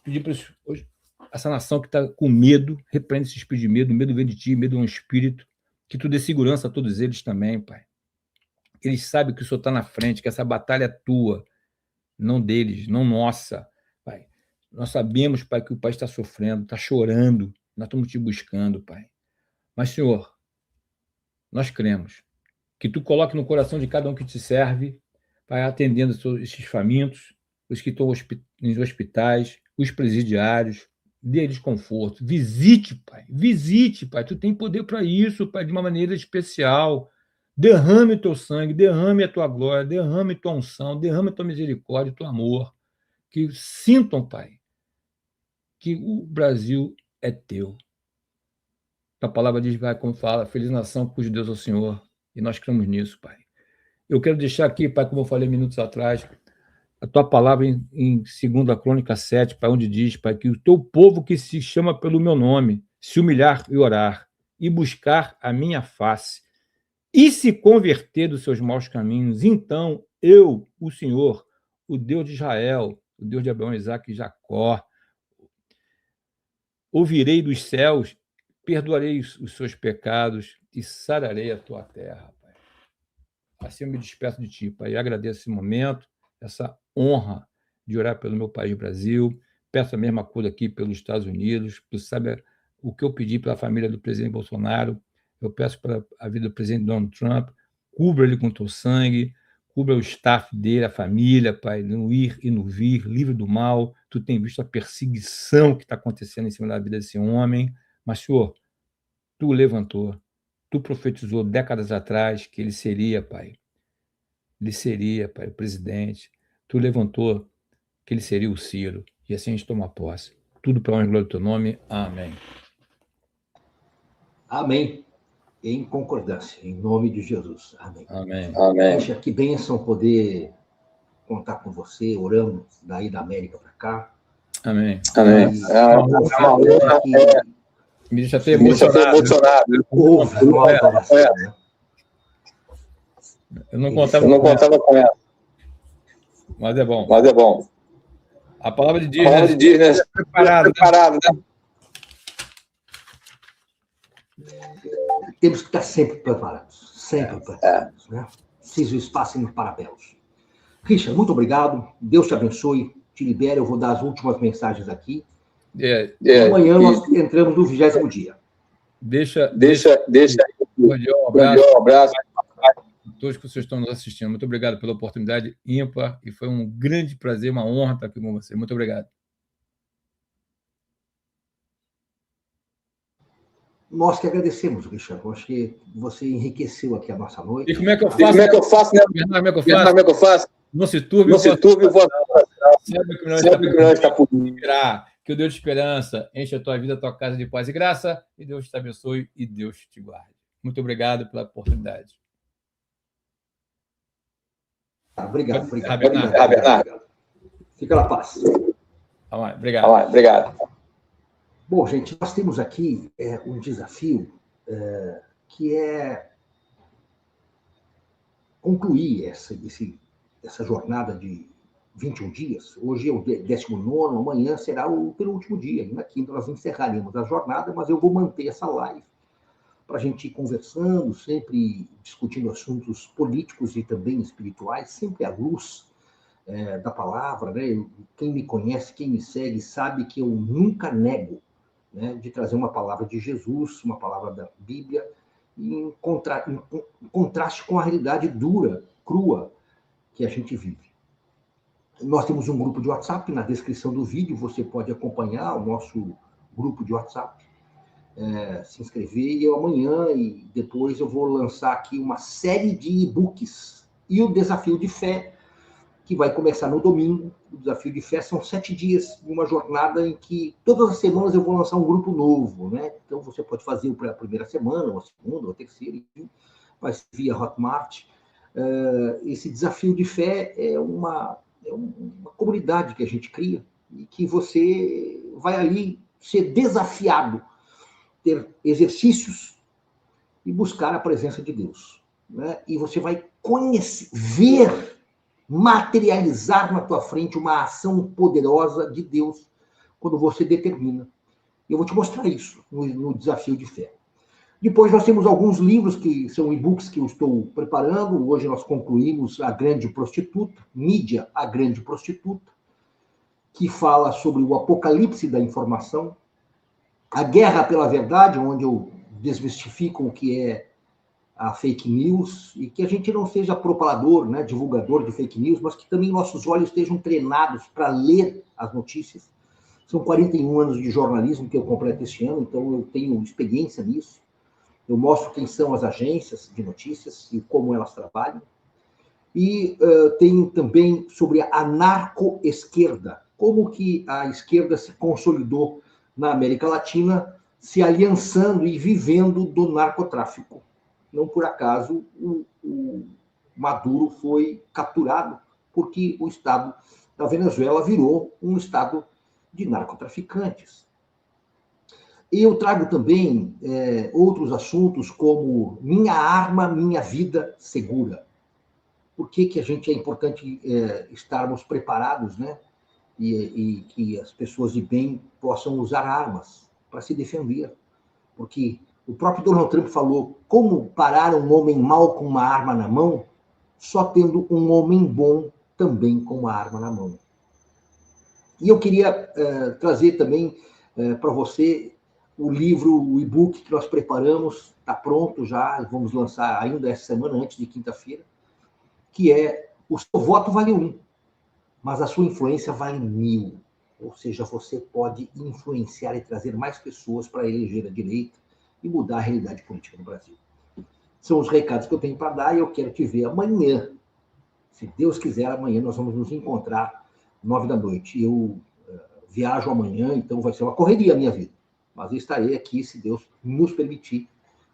B: pedir para essa nação que está com medo, repreende esse espírito de medo, o medo vem de ti, medo é um espírito, que tu dê segurança a todos eles também, Pai. Eles sabem que o Senhor está na frente, que essa batalha é tua, não deles, não nossa, Pai. Nós sabemos, Pai, que o Pai está sofrendo, está chorando, nós estamos te buscando, Pai. Mas, Senhor, nós cremos que tu coloque no coração de cada um que te serve, Pai, atendendo esses famintos, os que estão nos hospitais, os presidiários, dê-lhes conforto. Visite, Pai, tu tem poder para isso, Pai, de uma maneira especial. Derrame o teu sangue, derrame a tua glória, derrame a tua unção, derrame a tua misericórdia, o teu amor. Que sintam, Pai, que o Brasil é teu. A palavra diz, vai, como fala, feliz nação cujo Deus é o Senhor. E nós cremos nisso, Pai. Eu quero deixar aqui, Pai, como eu falei minutos atrás, a tua palavra em 2 Crônica 7, Pai, onde diz, Pai, que o teu povo que se chama pelo meu nome, se humilhar e orar, e buscar a minha face, e se converter dos seus maus caminhos, então eu, o Senhor, o Deus de Israel, o Deus de Abraão, Isaque e Jacó, ouvirei dos céus, perdoarei os seus pecados e sararei a tua terra, Pai. Assim eu me despeço de ti, Pai, e agradeço esse momento, essa honra de orar pelo meu país, Brasil. Peço a mesma coisa aqui pelos Estados Unidos. Tu sabe o que eu pedi pela família do presidente Bolsonaro, eu peço para a vida do presidente Donald Trump. Cubra ele com teu sangue, cubra o staff dele, a família, Pai, no ir e no vir, livre do mal. Tu tem visto a perseguição que está acontecendo em cima da vida desse homem, mas, Senhor, tu o levantou, tu profetizou décadas atrás que ele seria, Pai, o presidente. Tu levantou que ele seria o Ciro, e assim a gente toma posse. Tudo para a honra e glória do teu nome. Amém.
A: Amém. Em concordância, em nome de Jesus. Amém.
B: Amém.
C: Amém.
A: Puxa, que bênção poder contar com você, orando daí da América para cá.
B: Amém.
C: Amém.
B: Me deixa até emocionado. Eu não contava com ela. Mas é bom. A palavra de Deus, né? Preparado, né?
A: Temos que estar sempre preparados. Sempre preparados. Né? Preciso espaço em parabelos. Richard, muito obrigado. Deus te abençoe. Te libere. Eu vou dar as últimas mensagens aqui. Amanhã nós entramos no 20º dia.
B: Deixa
C: um abraço
B: a todos que vocês estão nos assistindo. Muito obrigado pela oportunidade ímpar e foi um grande prazer, uma honra estar aqui com você. Muito obrigado.
A: Nós que agradecemos, Richard. Eu acho que você enriqueceu aqui a nossa noite.
B: E como é que eu faço? Como é que eu faço? Não se turbe o vosso coração. Sabe que não está por virar. Que o Deus de esperança enche a tua vida, a tua casa de paz e graça, e Deus te abençoe e Deus te guarde. Muito obrigado pela oportunidade.
A: Obrigado.
C: Bernardo.
A: Fica na paz.
B: Obrigado.
A: Bom, gente, nós temos aqui um desafio que é concluir essa jornada de 21 dias. Hoje é o 19º, amanhã será o penúltimo dia. Na quinta nós encerraremos a jornada, mas eu vou manter essa live para a gente ir conversando, sempre discutindo assuntos políticos e também espirituais, sempre à luz da palavra. Né? Quem me conhece, quem me segue, sabe que eu nunca nego, né, de trazer uma palavra de Jesus, uma palavra da Bíblia, em contraste com a realidade dura, crua, que a gente vive. Nós temos um grupo de WhatsApp, na descrição do vídeo você pode acompanhar o nosso grupo de WhatsApp, se inscrever, e amanhã e depois eu vou lançar aqui uma série de e-books. E o Desafio de Fé, que vai começar no domingo. O Desafio de Fé são 7 dias de uma jornada em que todas as semanas eu vou lançar um grupo novo, né? Então você pode fazer a primeira semana, ou a segunda, ou a terceira, enfim, vai ser via Hotmart. Esse Desafio de Fé é uma comunidade que a gente cria e que você vai ali ser desafiado, ter exercícios e buscar a presença de Deus, né? E você vai conhecer, ver, materializar na tua frente uma ação poderosa de Deus quando você determina. Eu vou te mostrar isso no Desafio de Fé. Depois nós temos alguns livros que são e-books que eu estou preparando. Hoje nós concluímos A Grande Prostituta, Mídia, a Grande Prostituta, que fala sobre o apocalipse da informação, A Guerra pela Verdade, onde eu desmistifico o que é a fake news, e que a gente não seja propagador, né, divulgador de fake news, mas que também nossos olhos estejam treinados para ler as notícias. São 41 anos de jornalismo que eu completo este ano, então eu tenho experiência nisso. Eu mostro quem são as agências de notícias e como elas trabalham. E tenho também sobre a narco-esquerda, como que a esquerda se consolidou na América Latina, se aliançando e vivendo do narcotráfico. Não por acaso o Maduro foi capturado, porque o Estado da Venezuela virou um Estado de narcotraficantes. E eu trago também outros assuntos como Minha Arma, Minha Vida Segura. Por que a gente é importante estarmos preparados, né? E que as pessoas de bem possam usar armas para se defender. Porque o próprio Donald Trump falou como parar um homem mau com uma arma na mão, só tendo um homem bom também com uma arma na mão. E eu queria trazer também para você o livro, o e-book que nós preparamos, está pronto já, vamos lançar ainda essa semana, antes de quinta-feira, que é O Seu Voto Vale 1, mas a sua influência vale 1000. Ou seja, você pode influenciar e trazer mais pessoas para eleger a direita e mudar a realidade política no Brasil. São os recados que eu tenho para dar e eu quero te ver amanhã. Se Deus quiser, amanhã nós vamos nos encontrar 9 da noite. Eu viajo amanhã, então vai ser uma correria a minha vida. Mas eu estarei aqui, se Deus nos permitir,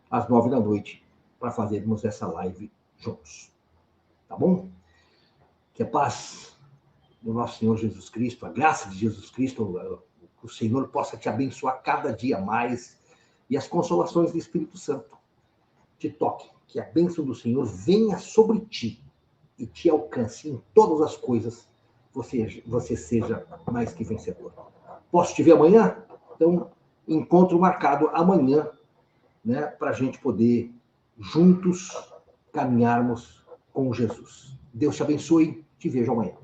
A: às 9 da noite, para fazermos essa live juntos. Tá bom? Que a paz do nosso Senhor Jesus Cristo, a graça de Jesus Cristo, que o Senhor possa te abençoar cada dia mais, e as consolações do Espírito Santo te toquem, que a bênção do Senhor venha sobre ti e te alcance em todas as coisas, você seja mais que vencedor. Posso te ver amanhã? Então, encontro marcado amanhã, né, para a gente poder juntos caminharmos com Jesus. Deus te abençoe, te vejo amanhã.